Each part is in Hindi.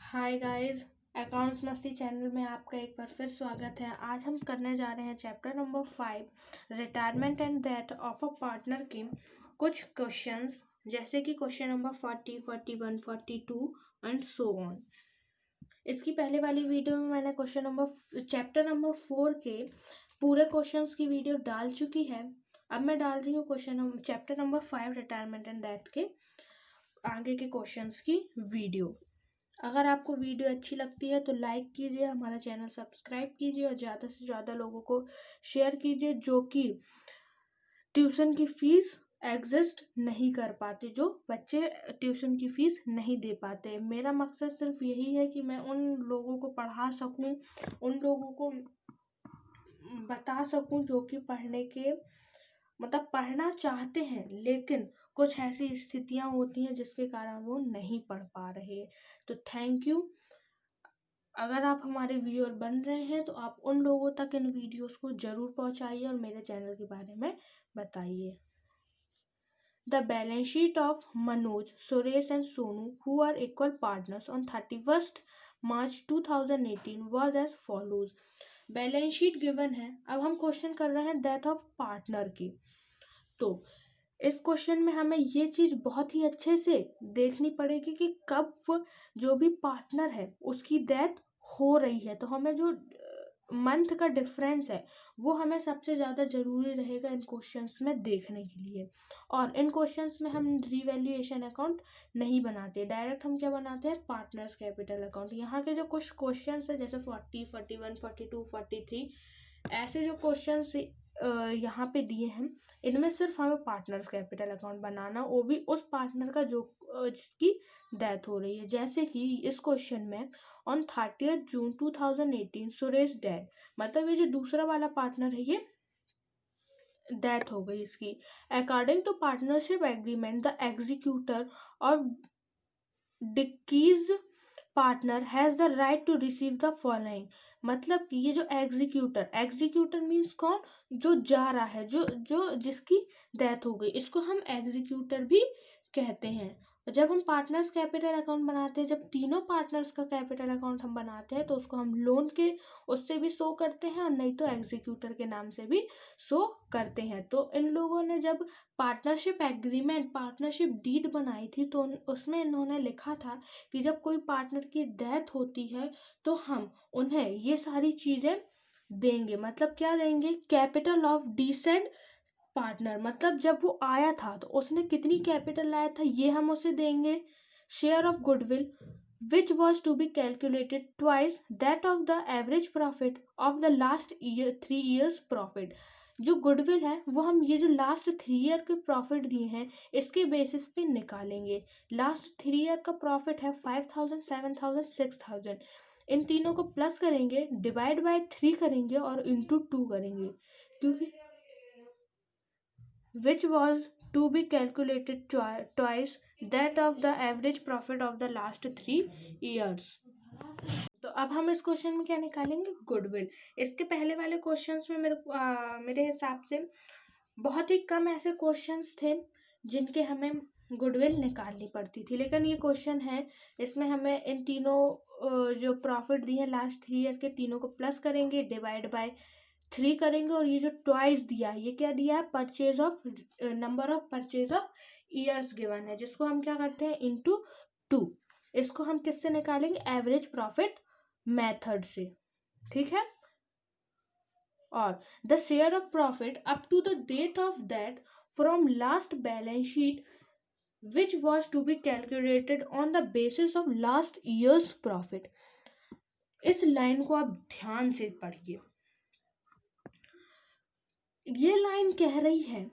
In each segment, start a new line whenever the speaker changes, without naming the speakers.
हाय गाइस, अकाउंट्स मस्ती चैनल में आपका एक बार फिर स्वागत है। आज हम करने जा रहे हैं chapter number 5 retirement and death of a partner के कुछ क्वेश्चंस, जैसे कि question number 40, 41, 42 and so on. इसकी पहले वाली वीडियो में मैंने चैप्टर नंबर 4 के पूरे क्वेश्चंस की वीडियो डाल चुकी है। अब मैं डाल रही हूँ chapter number 5 retirement and death के आगे के क्वेश्चंस की वीडियो। अगर आपको वीडियो अच्छी लगती है तो लाइक कीजिए, हमारा चैनल सब्सक्राइब कीजिए और ज़्यादा से ज़्यादा लोगों को शेयर कीजिए जो कि ट्यूशन की फ़ीस एग्जिस्ट नहीं कर पाते, जो बच्चे ट्यूशन की फ़ीस नहीं दे पाते। मेरा मकसद सिर्फ यही है कि मैं उन लोगों को पढ़ा सकूं, उन लोगों को बता सकूं जो कि पढ़ना चाहते हैं लेकिन कुछ ऐसी स्थितियां होती हैं जिसके कारण वो नहीं पढ़ पा रहे। तो थैंक यू। अगर आप हमारे व्यूअर बन रहे हैं तो आप उन लोगों तक इन वीडियोस को जरूर पहुंचाइए और मेरे चैनल के बारे में बताइए। The balance sheet of Manoj, Suresh and Sonu, who are equal partners on 31st March 2018 was as follows. Balance sheet given है। अब हम क्वेश्चन कर रहे हैं डेथ ऑफ पार्टनर की। तो इस क्वेश्चन में हमें ये चीज़ बहुत ही अच्छे से देखनी पड़ेगी कि कब जो भी पार्टनर है उसकी डेथ हो रही है। तो हमें जो मंथ का डिफरेंस है वो हमें सबसे ज़्यादा ज़रूरी रहेगा इन क्वेश्चंस में देखने के लिए। और इन क्वेश्चंस में हम रिवैल्यूएशन अकाउंट नहीं बनाते, डायरेक्ट हम क्या बनाते हैं, पार्टनर्स कैपिटल अकाउंट। यहाँ के जो कुछ क्वेश्चंस है जैसे 40, 41, 42, 43 ऐसे जो क्वेश्चंस यहाँ पे दिए हैं, इनमें सिर्फ हमें पार्टनर्स कैपिटल अकाउंट बनाना, वो भी उस पार्टनर का जो जिसकी डेथ हो रही है। जैसे कि इस क्वेश्चन में ऑन 30 जून 2018 सुरेश डेथ, मतलब ये जो दूसरा वाला पार्टनर है ये डेथ हो गई इसकी। According to partnership agreement the executor और Dickie's partner has the right to receive the following, मतलब कि ये जो एग्जीक्यूटर मीन्स कौन, जो जा रहा है, जो जिसकी डेथ हो गई, इसको हम एग्जीक्यूटर भी कहते हैं। जब हम पार्टनर्स कैपिटल अकाउंट बनाते हैं, जब तीनों पार्टनर्स का कैपिटल अकाउंट हम बनाते हैं तो उसको हम लोन के उससे भी शो करते हैं और नहीं तो एग्जीक्यूटर के नाम से भी शो करते हैं। तो इन लोगों ने जब पार्टनरशिप एग्रीमेंट, पार्टनरशिप डीड बनाई थी तो उसमें इन्होंने लिखा था कि जब कोई पार्टनर की डेथ होती है तो हम उन्हें ये सारी चीज़ें देंगे। मतलब क्या देंगे, कैपिटल ऑफ डिसेंट पार्टनर, मतलब जब वो आया था तो उसने कितनी कैपिटल लाया था ये हम उसे देंगे। Share of goodwill which was to be calculated twice that of the average profit of the last 3 years profit। जो गुडविल है वो हम ये जो लास्ट 3 ईयर के प्रॉफिट दिए हैं इसके बेसिस पे निकालेंगे। लास्ट 3 ईयर का प्रॉफिट है 5000, 7000, 6000। इन तीनों को प्लस करेंगे, डिवाइड बाय 3 करेंगे और इंटू 2 करेंगे, क्योंकि which was to be calculated twice that of the average profit of the last 3 years। तो अब हम इस क्वेश्चन में क्या निकालेंगे, गुडविल। इसके पहले वाले क्वेश्चंस में मेरे हिसाब से बहुत ही कम ऐसे क्वेश्चंस थे जिनके हमें गुडविल निकालनी पड़ती थी, लेकिन ये क्वेश्चन है इसमें हमें इन तीनों जो प्रॉफिट दिए हैं लास्ट 3 ईयर के, तीनों को प्लस करेंगे, डिवाइड बाय 3 करेंगे और ये जो ट्वाइस दिया है ये क्या दिया है, purchase of number of purchase of years given है, जिसको हम क्या करते हैं इंटू 2। इसको हम किससे निकालेंगे, एवरेज प्रॉफिट मेथड से, ठीक है। और the share of profit up to the date of that from last balance sheet which was to be calculated on the basis of last year's profit। इस लाइन को आप ध्यान से पढ़िए। ये लाइन कह रही है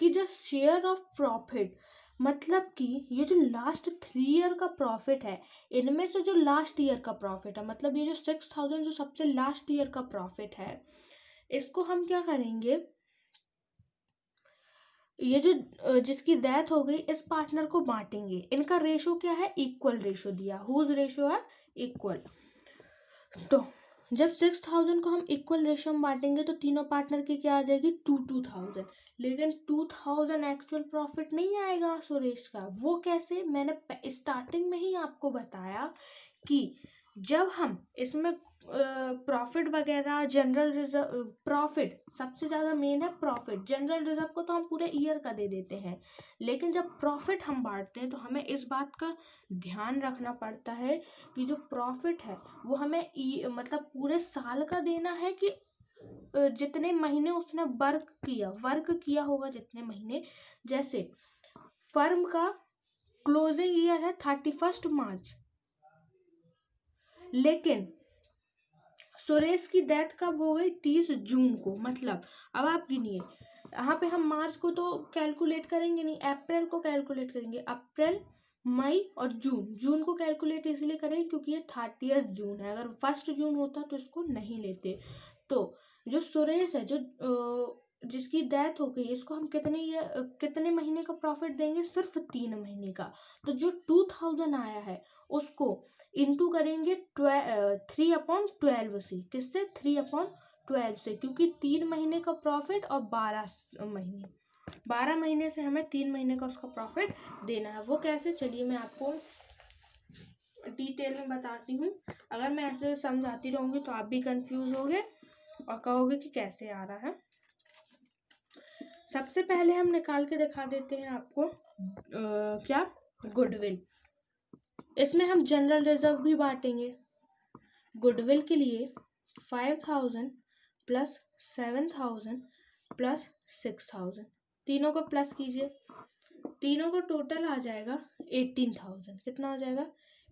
कि जो शेयर ऑफ प्रॉफिट, मतलब कि ये जो लास्ट 3 ईयर का प्रॉफिट है इनमें से जो लास्ट ईयर का प्रॉफिट है, मतलब ये जो 6000 जो सबसे लास्ट ईयर का प्रॉफिट है, इसको हम क्या करेंगे, ये जो जिसकी डेथ हो गई इस पार्टनर को बांटेंगे। इनका रेशो क्या है, इक्वल रेशो दिया, हुज रेशो आर इक्वल। तो जब 6000 को हम इक्वल रेशियो में बांटेंगे तो तीनों पार्टनर की क्या आ जाएगी 2000, लेकिन 2000 एक्चुअल प्रॉफिट नहीं आएगा सुरेश का। वो कैसे, मैंने स्टार्टिंग में ही आपको बताया कि जब हम इसमें प्रॉफिट वगैरह, जनरल रिजर्व, प्रॉफिट सबसे ज़्यादा मेन है प्रॉफिट। जनरल रिजर्व को तो हम पूरे ईयर का दे देते हैं, लेकिन जब प्रॉफिट हम बांटते हैं तो हमें इस बात का ध्यान रखना पड़ता है कि जो प्रॉफिट है वो हमें मतलब पूरे साल का देना है कि जितने महीने उसने वर्क किया होगा जितने महीने। जैसे फर्म का क्लोजिंग ईयर है 31 मार्च, लेकिन सुरेश की डेथ कब हो गई 30 जून को। मतलब अब आप गिनिए, यहाँ पे हम मार्च को तो कैलकुलेट करेंगे नहीं, अप्रैल को कैलकुलेट करेंगे। अप्रैल, मई और जून को कैलकुलेट इसलिए करेंगे क्योंकि ये 30 जून है। अगर 1 जून होता तो इसको नहीं लेते। तो जो सुरेश है, जो जिसकी डेथ हो गई, इसको हम कितने महीने का प्रॉफिट देंगे, सिर्फ 3 महीने का। तो जो 2000 आया है उसको इंटू करेंगे 3/12 से। किससे, 3/12 से, क्योंकि 3 महीने का प्रॉफिट और 12 महीने से हमें 3 महीने का उसका प्रॉफिट देना है। वो कैसे, चलिए मैं आपको डिटेल में बताती हूँ। अगर मैं ऐसे समझाती रहूंगी तो आप भी कंफ्यूज होगे और कहोगे कि कैसे आ रहा है। सबसे पहले हम निकाल के दिखा देते हैं आपको क्या, गुडविल। इसमें हम जनरल रिजर्व भी बांटेंगे। गुडविल के लिए 5000 प्लस 7000 प्लस 6000, तीनों को प्लस कीजिए, तीनों का टोटल आ जाएगा 18000। कितना आ जाएगा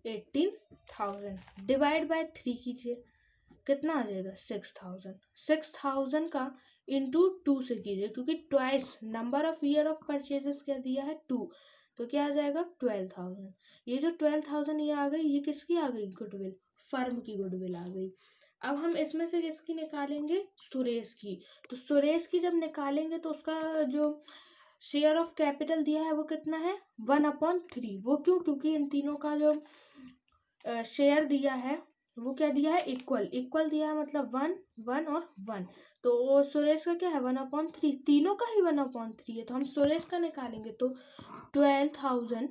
18000। डिवाइड बाय 3 कीजिए, कितना आ जाएगा 6000। 6000 का इंटू 2 से कीजिए, क्योंकि twice number of year of purchases क्या दिया है 2, तो क्या आ जाएगा 12000। ये जो 12000 ये आ गई, ये किसकी आ गई, गुडविल, फर्म की गुडविल आ गई। अब हम इसमें से किसकी निकालेंगे, सुरेश की। तो सुरेश की जब निकालेंगे तो उसका जो शेयर ऑफ कैपिटल दिया है वो कितना है 1/3। वो क्यों, क्योंकि इन तीनों का जो शेयर दिया है वो क्या दिया है, इक्वल दिया है, मतलब 1 1 और 1। तो सुरेश का क्या है 1/3, तीनों का ही 1/3 है। तो हम सुरेश का निकालेंगे तो 12000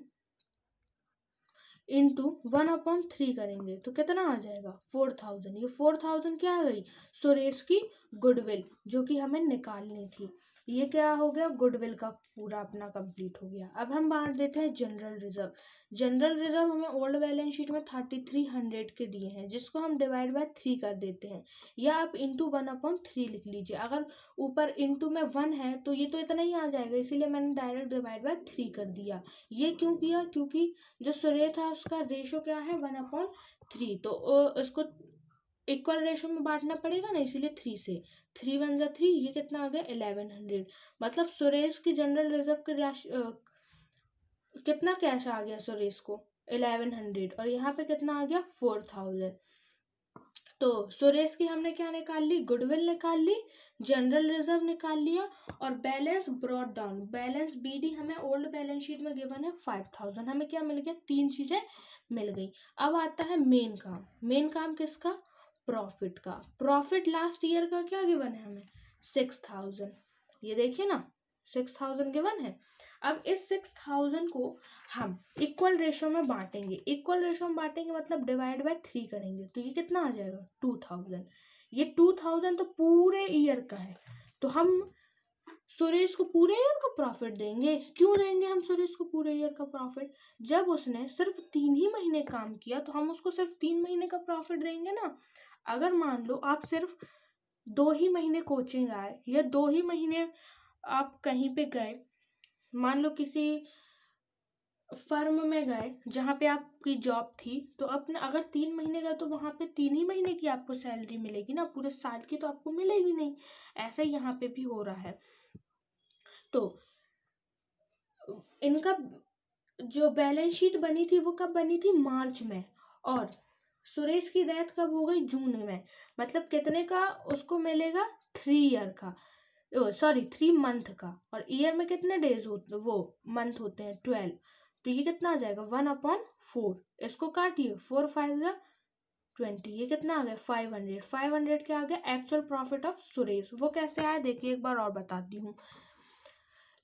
इंटू 1/3 करेंगे तो कितना आ जाएगा 4000। ये 4000 क्या आ गई, सुरेश की गुडविल, जो कि हमें निकालनी थी। ये क्या हो गया, गुडविल का पूरा अपना कंप्लीट हो गया। अब हम बांट देते हैं जनरल रिजर्व। जनरल रिजर्व हमें ओल्ड बैलेंस शीट में 3300 के दिए हैं, जिसको हम डिवाइड बाय 3 कर देते हैं, या आप इंटू 1/3 लिख लीजिए। अगर ऊपर इंटू में 1 है तो ये तो इतना ही आ जाएगा, इसीलिए मैंने डायरेक्ट डिवाइड बाय 3 कर दिया। ये क्यों किया, क्योंकि जो सुरेश था उसका रेशो क्या है 1/3, तो इसको इक्वल रेशो में बांटना पड़ेगा ना, इसीलिए 3 से 3 1 3, ये कितना आ गया 1100। मतलब सुरेश की जनरल रिजर्व की राशि कितना कैश आ गया सुरेश को 1100, और यहाँ पे कितना आ गया 4000। तो सुरेश की हमने क्या निकाल ली, गुडविल निकाल ली, जनरल रिजर्व निकाल लिया, और balance brought down, balance BD हमें ओल्ड बैलेंस शीट में गिवन है 5000। हमें क्या मिल गया, 3 चीजें मिल गई। अब आता है मेन काम। मेन काम किसका, प्रॉफिट का। प्रॉफिट लास्ट ईयर का क्या गिवन है हमें 6000, ये देखिए ना 6000 गिवन है। अब इस 6000 को हम इक्वल रेशो में बांटेंगे। इक्वल रेशो में बांटेंगे मतलब डिवाइड बाय 3 करेंगे, तो ये कितना आ जाएगा 2000। ये 2000 तो पूरे ईयर का है, तो हम सुरेश को पूरे ईयर का प्रॉफिट देंगे। क्यों देंगे हम सुरेश को पूरे ईयर का प्रॉफिट, जब उसने सिर्फ 3 ही महीने काम किया तो हम उसको सिर्फ 3 महीने का प्रॉफिट देंगे ना। अगर मान लो आप सिर्फ 2 ही महीने कोचिंग आए, या 2 ही महीने आप कहीं पे गए, मान लो किसी फर्म में गए जहाँ पे आपकी जॉब थी, तो अपने अगर 3 महीने गए तो वहाँ पे 3 ही महीने की आपको सैलरी मिलेगी ना, पूरे साल की तो आपको मिलेगी नहीं। ऐसा ही यहाँ पे भी हो रहा है। तो इनका जो बैलेंस शीट बनी थी वो कब बनी थी, मार्च में, और सुरेश की डेथ कब हो गई, जून में। मतलब कितने का उसको मिलेगा, 3 ईयर का, सॉरी 3 मंथ का। और ईयर में कितने डेज होते, वो मंथ होते हैं 12। तो ये कितना आ जाएगा 1/4। इसको काटिए, 4 5 जा 20, ये कितना आ गया 500। 500 क्या आ गया एक्चुअल प्रॉफिट ऑफ सुरेश। वो कैसे आया देखिए एक बार और बताती हूँ।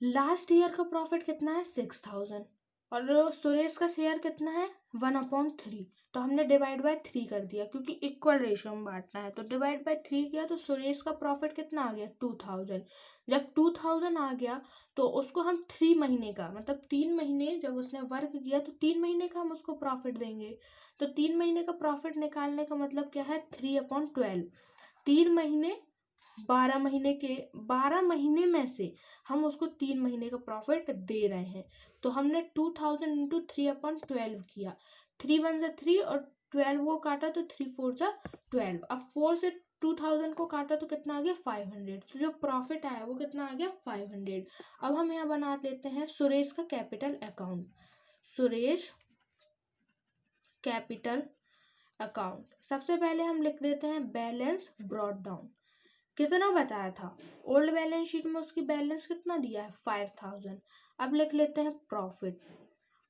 लास्ट ईयर का प्रॉफिट कितना है 6000 और सुरेश का शेयर कितना है 1/3। तो हमने डिवाइड बाय 3 कर दिया क्योंकि इक्वल रेशियो में बांटना है। तो डिवाइड बाय 3 किया तो सुरेश का प्रॉफिट कितना आ गया 2000। जब 2000 आ गया तो उसको हम 3 महीने का मतलब 3 महीने जब उसने वर्क किया तो 3 महीने का हम उसको प्रॉफिट देंगे। तो 3 महीने का प्रॉफिट निकालने का मतलब क्या है 3/12। 3 महीने 12 महीने में से हम उसको 3 महीने का प्रॉफिट दे रहे हैं। तो हमने 2000 इंटू 3/12 किया। 3 1 जा 3 और 12 को काटा तो 3 4 जा 12। अब 4 से 2000 को काटा तो कितना आ गया 500। तो जो प्रॉफिट आया वो कितना आ गया 500। अब हम यहाँ बना लेते हैं सुरेश का capital account. Suresh capital account. सबसे पहले हम लिख देते हैं बैलेंस ब्रॉट डाउन। कितना बताया था ओल्ड बैलेंस शीट में उसकी बैलेंस कितना दिया है 5000। अब लिख लेते हैं प्रॉफिट।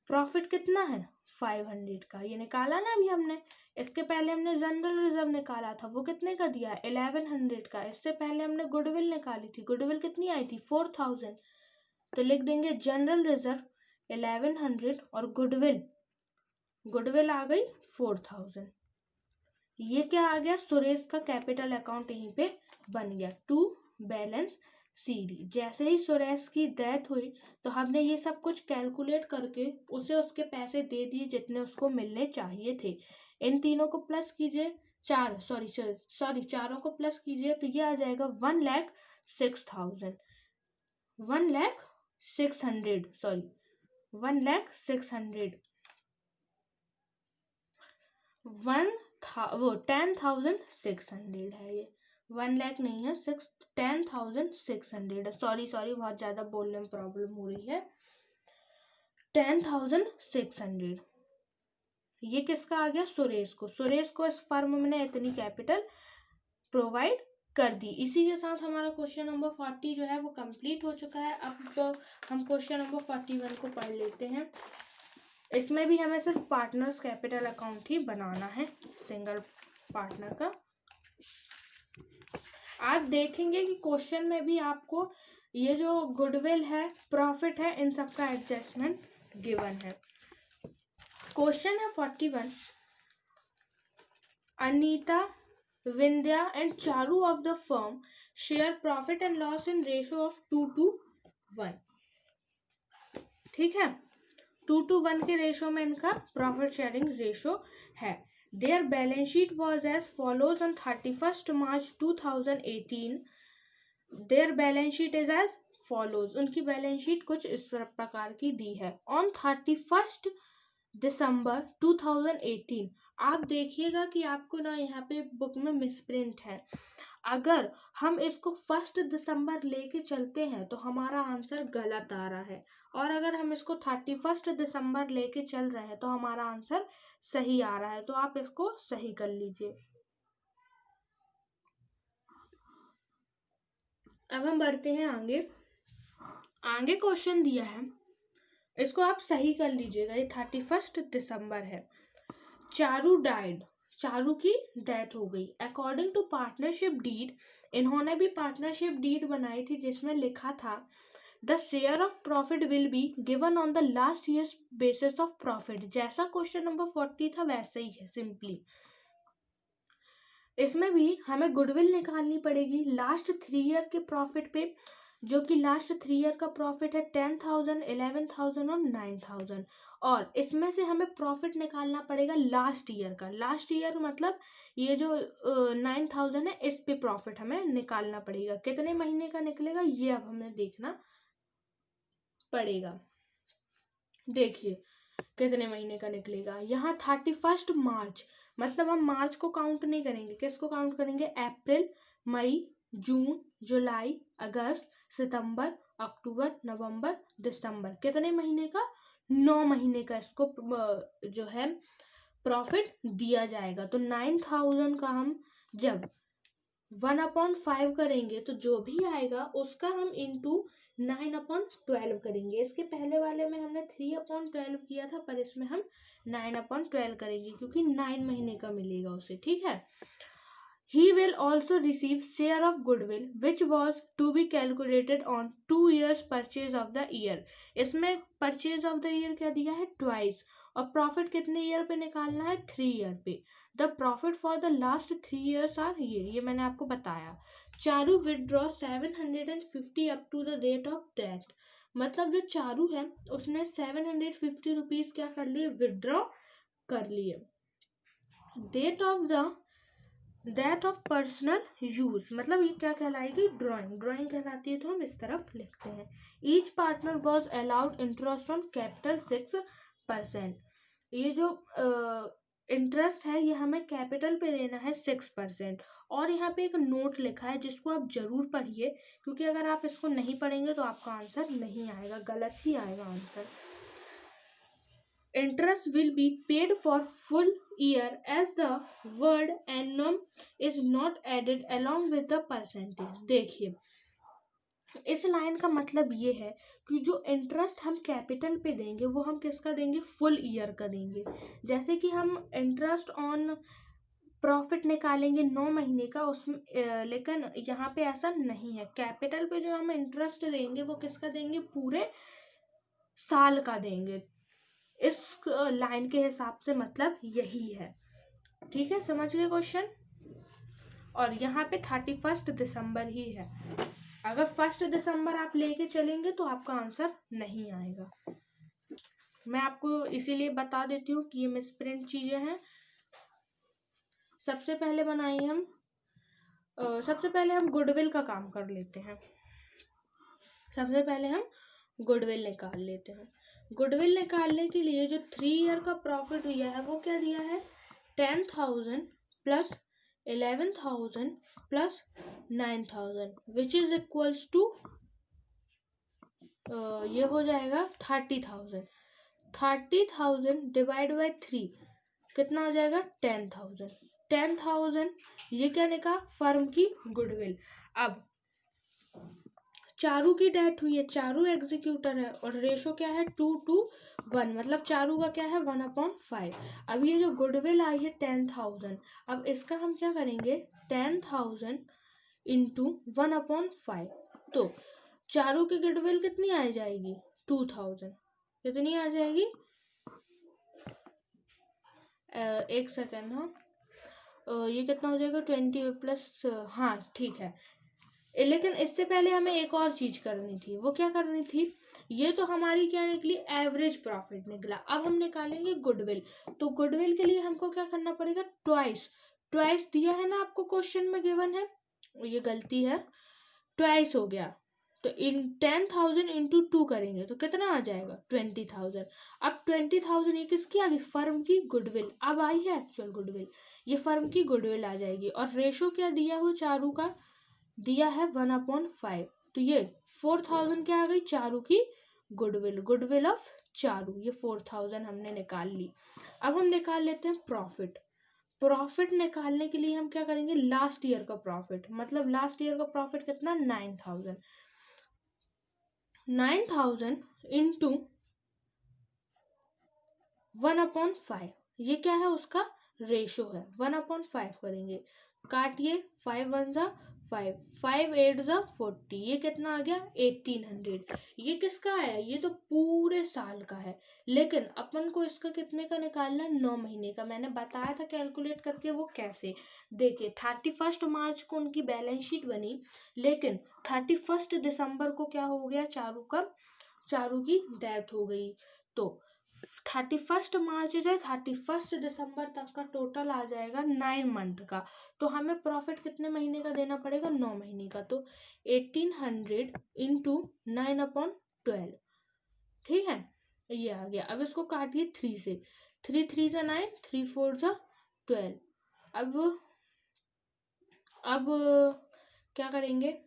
प्रॉफिट कितना है 500 का, ये निकाला ना अभी हमने। इसके पहले हमने जनरल रिजर्व निकाला था, वो कितने का दिया है 1100 का। इससे पहले हमने गुडविल निकाली थी, गुडविल कितनी आई थी 4000। तो लिख देंगे जनरल रिजर्व 1100 और गुडविल आ गई 4000। ये क्या आ गया सुरेश का कैपिटल अकाउंट यहीं पे बन गया टू बैलेंस सीडी। जैसे ही सुरेश की डेथ हुई तो हमने ये सब कुछ कैलकुलेट करके उसे उसके पैसे दे दिए जितने उसको मिलने चाहिए थे। इन तीनों को प्लस कीजिए चारों को प्लस कीजिए तो ये आ जाएगा 1,06,000 वो 10,600 है। ये 1 लाख नहीं है 10,600 है। सॉरी बहुत ज़्यादा बोलने में प्रॉब्लम हो रही है। 10,600 ये किसका आ गया सुरेश को इस फर्म ने इतनी कैपिटल प्रोवाइड कर दी। इसी के साथ हमारा क्वेश्चन नंबर 40 जो है वो कंप्लीट हो चुका है। अब हम क्वेश्चन नंबर 41 को पढ़ लेते हैं। इसमें भी हमें सिर्फ पार्टनर्स कैपिटल अकाउंट ही बनाना है सिंगल पार्टनर का। आप देखेंगे कि क्वेश्चन में भी आपको ये जो गुडविल है प्रॉफिट है इन सब का एडजस्टमेंट गिवन है। क्वेश्चन है 41। Anita, Vindhya and Charu of the firm share profit and loss in ratio of 2:1। ठीक है 2:1 के रेशियो में इनका प्रॉफिट शेयरिंग रेशियो है। Their balance sheet was as follows on 31st March 2018. Their balance sheet is as follows. उनकी बैलेंस शीट कुछ इस प्रकार की दी है। On 31st December 2018 आप देखिएगा कि आपको ना यहाँ पे बुक में मिसप्रिंट है। अगर हम इसको 1 दिसंबर लेके चलते हैं तो हमारा आंसर गलत आ रहा है, और अगर हम इसको 31 दिसंबर लेके चल रहे हैं तो हमारा आंसर सही आ रहा है। तो आप इसको सही कर लीजिए। अब हम बढ़ते हैं आगे क्वेश्चन दिया है, इसको आप सही कर लीजिएगा। ये 31 दिसंबर है। चारू डाइड, चारू की डेथ हो गई। अकॉर्डिंग टू पार्टनरशिप डीड, इन्होंने भी पार्टनरशिप डीड बनाई थी जिसमें लिखा था the share of profit will be given on the last years basis of profit. जैसा क्वेश्चन नंबर 40 था वैसे ही है सिंपली। इसमें भी हमें गुडविल निकालनी पड़ेगी लास्ट 3 ईयर के प्रॉफिट पे, जो कि लास्ट 3 ईयर का प्रॉफिट है 10,000, 11,000 और 9,000। और इसमें से हमें प्रॉफिट निकालना पड़ेगा लास्ट ईयर का। लास्ट ईयर मतलब ये जो 9,000 है इस पे प्रॉफिट हमें निकालना पड़ेगा। कितने महीने का निकलेगा ये अब हमें देखना पड़ेगा। देखिए कितने महीने का निकलेगा। यहाँ 31 मार्च मतलब हम मार्च को काउंट नहीं करेंगे, किसको काउंट करेंगे अप्रैल, मई, जून, जुलाई, अगस्त, सितंबर, अक्टूबर, नवंबर, दिसंबर। कितने महीने का 9 महीने का इसको जो है प्रॉफिट दिया जाएगा। तो 9,000 का हम जब 1/5 करेंगे तो जो भी आएगा उसका हम इंटू 9/12 करेंगे। इसके पहले वाले में हमने 3/12 किया था, पर इसमें हम 9/12 करेंगे क्योंकि 9 महीने का मिलेगा उसे। ठीक है। He will also receive share of goodwill which was to be calculated on 2 years purchase of the year। इसमें purchase of the year क्या दिया है? Twice। और profit कितने ईयर पे निकालना है? 3 ईयर पे। The profit for the last 3 years are ये मैंने आपको बताया। Charu withdraw 750 up to the date of death। मतलब जो चारू है उसने 750 रुपीज क्या कर लिए? विदड्रॉ कर लिए। डेट ऑफ पर्सनल यूज मतलब ये क्या कहलाएगी? ड्राइंग कहलाती है, तो हम इस तरफ लिखते हैं। Each partner was allowed interest on capital 6%। ये जो इंटरेस्ट है ये हमें कैपिटल पे लेना है 6%। और यहाँ पे एक नोट लिखा है जिसको आप जरूर पढ़िए, क्योंकि अगर आप इसको नहीं पढ़ेंगे तो आपका आंसर नहीं आएगा, गलत ही आएगा answer. Interest will be paid for full year as the word annum is not added along with the percentage। देखिए इस लाइन का मतलब ये है कि जो इंटरेस्ट हम कैपिटल पे देंगे वो हम किसका देंगे? फुल ईयर का देंगे। जैसे कि हम इंटरेस्ट ऑन प्रॉफिट निकालेंगे 9 महीने का उसमें, लेकिन यहाँ पे ऐसा नहीं है। कैपिटल पे जो हम इंटरेस्ट देंगे वो किसका देंगे? पूरे साल का देंगे। इस लाइन के हिसाब से मतलब यही है। ठीक है, समझ गए क्वेश्चन। और यहाँ पे 31 दिसंबर ही है। अगर 1 दिसंबर आप लेके चलेंगे तो आपका आंसर नहीं आएगा। मैं आपको इसीलिए बता देती हूँ कि ये मिसप्रिंट चीजें हैं। सबसे पहले हम गुडविल का काम कर लेते हैं। सबसे पहले हम गुडविल निकाल लेते हैं। गुडविल निकालने के लिए जो 3 ईयर का प्रॉफिट दिया है वो क्या दिया है? 10,000 plus 11,000 plus 9,000 which is equals to ये हो जाएगा 30,000। 30,000 डिवाइड बाई 3 कितना हो जाएगा? 10,000। 10,000 ये क्या निकला? फर्म की गुडविल। अब चारू की डेथ हुई है, चारू एग्जीक्यूटर है और रेशो क्या है? 2:1, मतलब चारू का क्या है? 1/5। अब ये जो गुडविल आई है 10,000, अब इसका हम क्या करेंगे? 10,000 इंटू 1/5। तो चारू की गुडविल कितनी आ जाएगी? 2,000। कितनी आ जाएगी? एक सेकेंड। हाँ ये कितना हो जाएगा? 20 प्लस, हाँ ठीक है। लेकिन इससे पहले हमें एक और चीज करनी थी। वो क्या करनी थी? ये तो हमारी क्या निकली? एवरेज प्रॉफिट निकला। अब हम निकालेंगे गुडविल। तो गुडविल के लिए हमको क्या करना पड़ेगा? ट्वाइस दिया है ना आपको क्वेश्चन में गिवन है, ये गलती है, ट्वाइस हो गया। तो इन 10,000 इंटू 2 करेंगे तो कितना आ जाएगा? 20,000। अब 20,000 ये किसकी आ गई? फर्म की गुडविल। अब आई है एक्चुअल गुडविल, ये फर्म की गुडविल आ जाएगी। और रेशो क्या दिया हो? चारू का दिया है 1/5। तो ये 4,000 क्या आ गई? चारू की गुडविल ऑफ चारू। ये 4,000 हमने निकाल ली। अब हम निकाल लेते हैं प्रॉफिट निकालने के लिए हम क्या करेंगे? लास्ट ईयर का प्रॉफिट, मतलब लास्ट ईयर का प्रॉफिट कितना? 9,000। 9,000 इंटू 1/5, ये क्या है? उसका रेशो है। 1/5 करेंगे, काटिए, 5 1 जा 5, 5 8 जा 40, ये कितना आ गया? 1800। ये किसका है? ये तो पूरे साल का है, लेकिन अपन को इसका कितने का निकालना है? 9 महीने का। मैंने बताया था कैलकुलेट करके वो कैसे। देखिए 31 मार्च को उनकी बैलेंस शीट बनी, लेकिन 31 दिसंबर को क्या हो गया? चारू की डेथ हो गई। तो 31 मार्च से 31 दिसंबर तक का टोटल आ जाएगा 9 मंथ का। तो हमें प्रॉफिट कितने महीने का देना पड़ेगा? 9 महीने का। तो 1800 इंटू 9/12। ठीक है, ये आ गया। अब इसको काटिए 3 से, 3 3 जा 9, 3 4 जा 12। अब क्या करेंगे?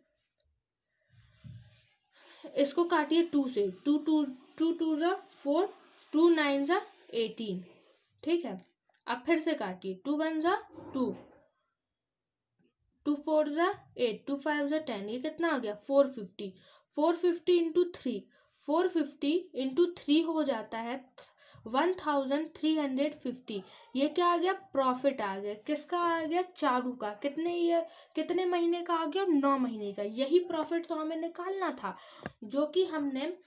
इसको काटिए 2 से, 2 2 जा 4, 2 9 जा 18। ठीक है, अब फिर से काटिए, 2 1 जा 2, 2 4 ज़ा 8, 2 5 ज़ा 10, ये कितना आ गया 450। 450 इंटू 3, 450 इंटू 3 हो जाता है 1350। ये क्या आ गया, प्रॉफिट आ गया। किसका आ गया, चारू का। कितने महीने का आ गया, 9 महीने का। यही प्रॉफिट तो हमें निकालना था, जो कि हमने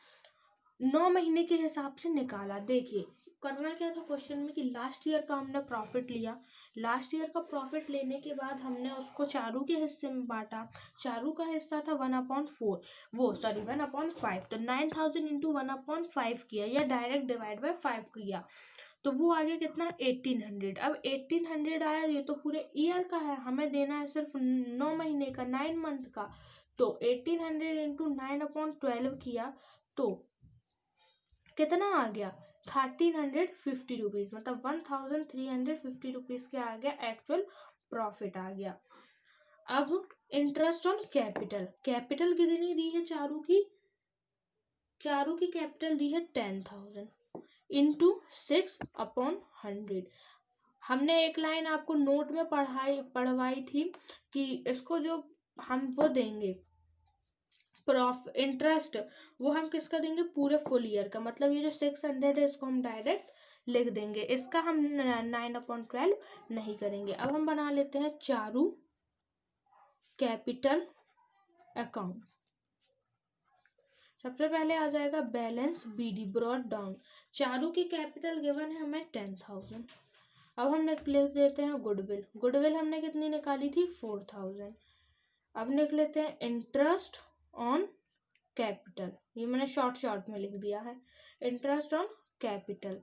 9 महीने के हिसाब से निकाला। देखिए करना क्या था क्वेश्चन में कि लास्ट ईयर का हमने प्रॉफिट लिया। लास्ट ईयर का प्रॉफिट लेने के बाद हमने उसको चारू के हिस्से में बांटा। चारू का हिस्सा था 1/4, 1/5। तो 9000 इंटू 1/5 किया, या डायरेक्ट डिवाइड बाय 5 किया, तो वो आ गया कितना 1800। अब 1800 आया, ये तो पूरे ईयर का है, हमें देना है सिर्फ 9 महीने का, 9 मंथ का। तो 1800 इंटू 9/12 किया तो कितना आ गया 1350 रुपीज, मतलब 1350 रुपीज के आ गया एक्चुअल प्रॉफिट आ गया। अब इंटरेस्ट ऑन कैपिटल, कैपिटल कितनी दी है चारू की कैपिटल दी है 10,000 इंटू 6/100। हमने एक लाइन आपको नोट में पढ़वाई थी कि इसको जो हम वो देंगे इंटरेस्ट, वो हम किसका देंगे, पूरे फुल ईयर का। मतलब ये जो 600 है इसको हम डायरेक्ट लिख देंगे, इसका हम 9/12 नहीं करेंगे। अब हम बना लेते हैं चारू कैपिटल अकाउंट। सबसे पहले आ जाएगा balance BD, brought down. Charu की कैपिटल गिवन है हमें 10,000। अब हम लिख देते हैं गुडविल। गुडविल हमने कितनी निकाली थी 4,000। अब लिख लेते हैं इंटरेस्ट ऑन कैपिटल, ये मैंने शॉर्ट में लिख दिया है, इंटरेस्ट ऑन कैपिटल,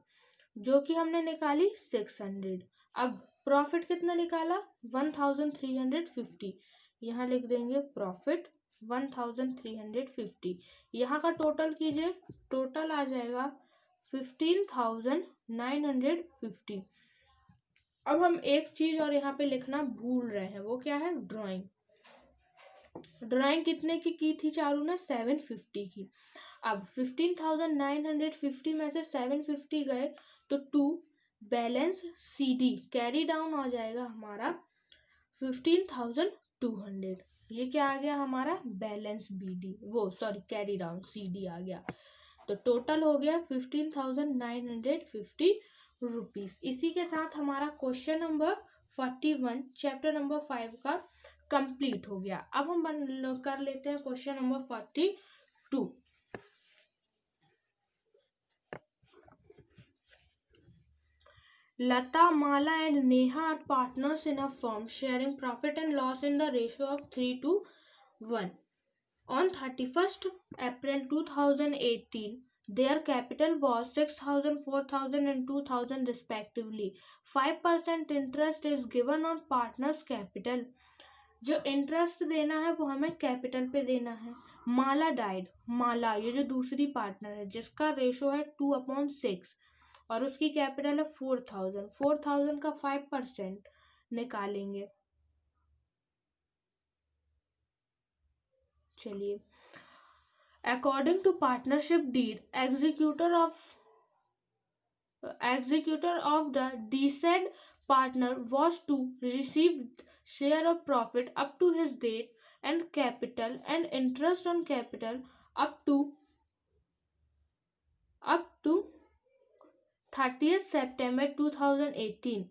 जो कि हमने निकाली 600। अब प्रॉफिट कितना निकाला 1350, यहाँ लिख देंगे प्रॉफिट 1350। यहाँ का टोटल कीजिए, टोटल आ जाएगा 15,950। अब हम एक चीज और यहाँ पे लिखना भूल रहे हैं, वो क्या है, ड्राइंग। ड्राइंग कितने की थी चारू ने, 750 की। अब 15,950 में से 750 गए तो 2 बैलेंस सीडी कैरी डाउन हो जाएगा हमारा 15,200। ये क्या आ गया हमारा balance BD, carry down CD आ गया। तो टोटल हो गया 15,950 रुपीज। इसी के साथ हमारा क्वेश्चन नंबर 41 चैप्टर नंबर 5 का कंप्लीट हो गया। अब हम कर लेते हैं question number 42। Lata, Mala and Neha are partners in a firm sharing profit and loss in the ratio of 3:1. On 31st April 2018, their capital was 6,000, 4,000 and 2,000 respectively. 5% interest is given on partners' capital. जो इंटरेस्ट देना है वो हमें कैपिटल पे देना है। माला डाइड, माला ये जो दूसरी पार्टनर है जिसका रेशो है 2/6 और उसकी कैपिटल है 4,000। 4,000 का 5% निकालेंगे। चलिए, according to partnership deed, executor of the desaid partner was to receive share of profit up to his date and capital and interest on capital up to 30th September 2018.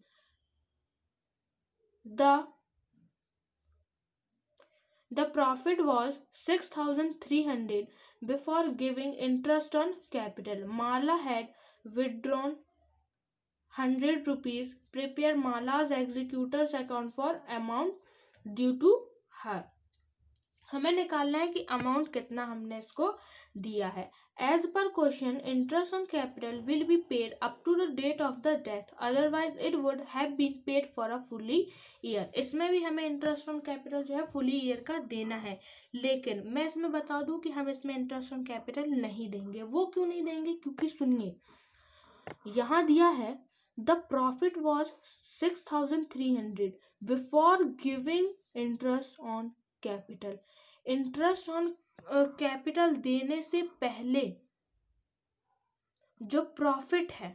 The profit was 6,300 before giving interest on capital. Mala had withdrawn 100 rupees. Prepare Mala's executor's account for amount due to her. हमें निकालना है कि अमाउंट कितना हमने इसको दिया है। As per question, interest on capital will be paid up to the date of the death, otherwise it would have been paid for a fully year. इसमें भी हमें इंटरेस्ट ऑन कैपिटल जो है फुली ईयर का देना है, लेकिन मैं इसमें बता दूं कि हम इसमें इंटरेस्ट ऑन कैपिटल नहीं देंगे। वो क्यों नहीं देंगे, क्योंकि सुनिए यहाँ दिया है the profit was 6,300 before giving interest on capital. Interest on capital देने से पहले जो प्रॉफिट है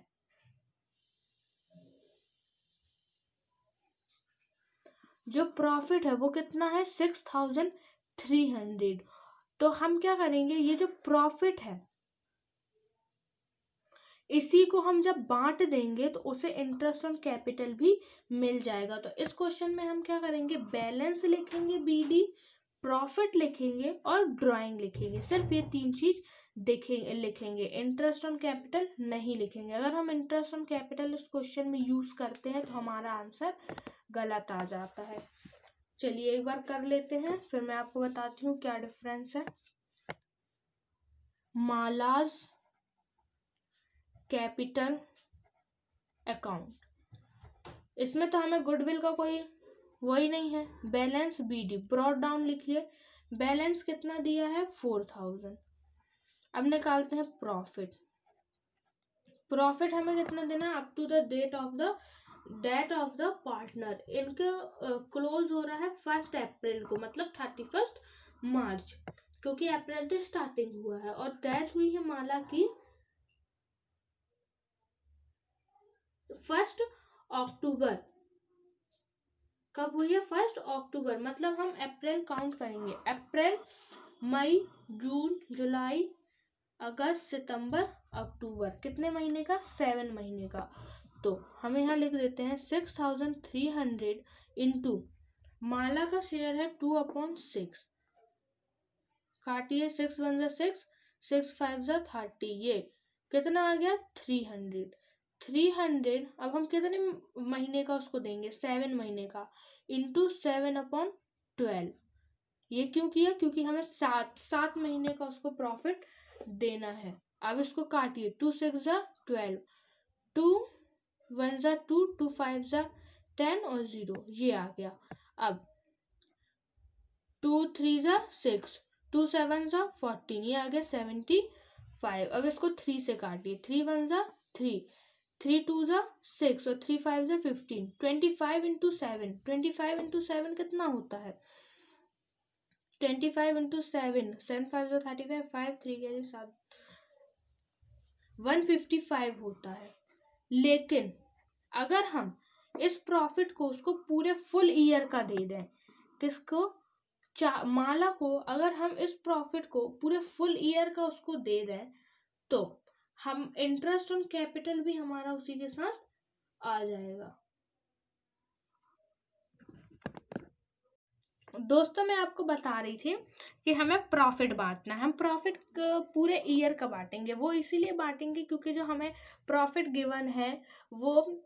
जो प्रॉफिट है वो कितना है 6300। तो हम क्या करेंगे, ये जो प्रॉफिट है इसी को हम जब बांट देंगे तो उसे इंटरेस्ट ऑन कैपिटल भी मिल जाएगा। तो इस क्वेश्चन में हम क्या करेंगे, बैलेंस लिखेंगे BD, प्रॉफिट लिखेंगे और ड्राइंग लिखेंगे। सिर्फ ये 3 चीज लिखेंगे, इंटरेस्ट ऑन कैपिटल नहीं लिखेंगे। अगर हम इंटरेस्ट ऑन कैपिटल इस क्वेश्चन में यूज करते हैं तो हमारा आंसर गलत आ जाता है। चलिए एक बार कर लेते हैं, फिर मैं आपको बताती हूँ क्या डिफरेंस है। मालाज कैपिटल अकाउंट, इसमें तो हमें गुडविल का कोई वही नहीं है। बैलेंस BD, ब्रॉड डाउन लिखिए, बैलेंस कितना दिया है 4000। अब निकालते हैं प्रॉफिट। प्रॉफिट हमें कितना देना है, up to the date of the partner. इनका क्लोज हो रहा है 1 अप्रैल को, मतलब 31 मार्च, क्योंकि अप्रैल तो स्टार्टिंग हुआ है। और डेथ हुई है माला की 1 अक्टूबर। कब हुई है 1 अक्टूबर, मतलब हम अप्रैल काउंट करेंगे, अप्रैल, मई, जून, जुलाई, अगस्त, सितंबर, अक्टूबर, कितने महीने का, 7 महीने का। तो हम यहाँ लिख देते हैं 6300 इंटू माला का शेयर है 2/6, काटिए 6 1 जा 6, 6 5 जा 30, ये कितना आ गया 300। 300 अब हम कितने महीने का उसको देंगे, 7 महीने का, इंटू 7/12। ये क्यों किया, क्योंकि हमें 7 महीने का उसको प्रॉफिट देना है। अब इसको काटिए, 2 6 जा 12, 2 1 जा 2, 2 5 जा 10 और 0, ये आ गया। अब 2 3 जा 6, 2 7 जा 14, ये आ गया 75। अब इसको 3 से काटिए, 3 1 जा 3, 3 2 जा 6 और 3 5 जा 15, 25 इंटू 7, 25 इंटू 7 कितना होता है, 25 इंटू 7, 7 5 जा 35, 5 3 के 7, 155 होता है। लेकिन अगर हम इस प्रॉफिट को उसको पूरे फुल ईयर का दे दें, किसको, माला को, अगर हम इस प्रॉफिट को पूरे फुल ईयर का उसको दे दें तो हम इंटरेस्ट ऑन कैपिटल भी हमारा उसी के साथ आ जाएगा। दोस्तों मैं आपको बता रही थी कि हमें प्रॉफिट बांटना है। हम प्रॉफिट पूरे ईयर का बांटेंगे, वो इसीलिए बांटेंगे क्योंकि जो हमें प्रॉफिट गिवन है वो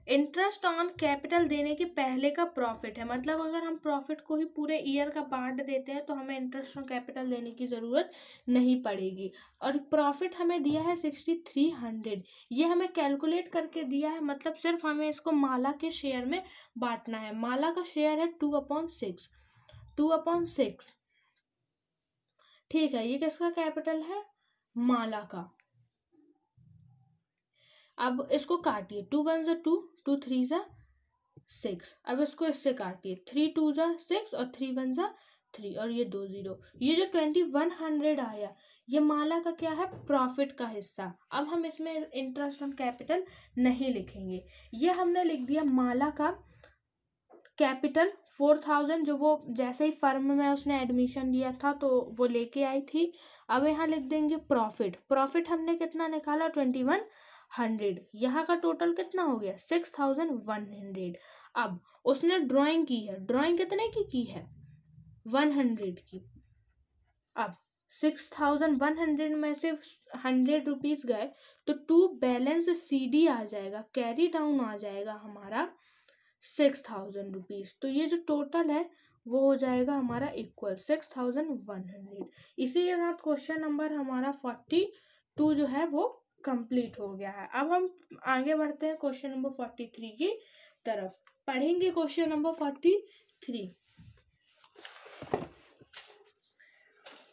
इंटरेस्ट ऑन कैपिटल देने के पहले का प्रॉफिट है। मतलब अगर हम प्रॉफिट को ही पूरे ईयर का बांट देते हैं तो हमें इंटरेस्ट ऑन कैपिटल देने की ज़रूरत नहीं पड़ेगी। और प्रॉफिट हमें दिया है 6300, ये हमें कैलकुलेट करके दिया है, मतलब सिर्फ हमें इसको माला के शेयर में बांटना है। माला का शेयर है 2/6, 2/6, ठीक है। ये किसका कैपिटल है, माला का। अब इसको काटिए, 2 1 जा 2, 2 3 जा 6, अब इसको इससे काटिए, 3 2 जा 6 और 3 1 जा 3 और ये 2 0। ये जो 2100 आया ये माला का क्या है, प्रॉफिट का हिस्सा। अब हम इसमें इंटरेस्ट ऑन कैपिटल नहीं लिखेंगे, ये हमने लिख दिया माला का कैपिटल 4000, जो वो जैसे ही फर्म में उसने एडमिशन लिया था तो वो लेके आई थी। अब यहाँ लिख देंगे प्रॉफिट, प्रॉफिट हमने कितना निकाला 2100, यहाँ का टोटल कितना हो गया 6100। अब उसने ड्राइंग की है, ड्राइंग कितने की है 100 की। अब 6100 में से 100 रुपीज गए तो 2 बैलेंस CD आ जाएगा, कैरी डाउन आ जाएगा हमारा 6000 रुपीज। तो ये जो टोटल है वो हो जाएगा हमारा इक्वल 6100। इसी के साथ क्वेश्चन नंबर हमारा 42 जो है वो कंप्लीट हो गया है। अब हम आगे बढ़ते हैं क्वेश्चन नंबर 43 की तरफ। पढ़ेंगे क्वेश्चन नंबर 43।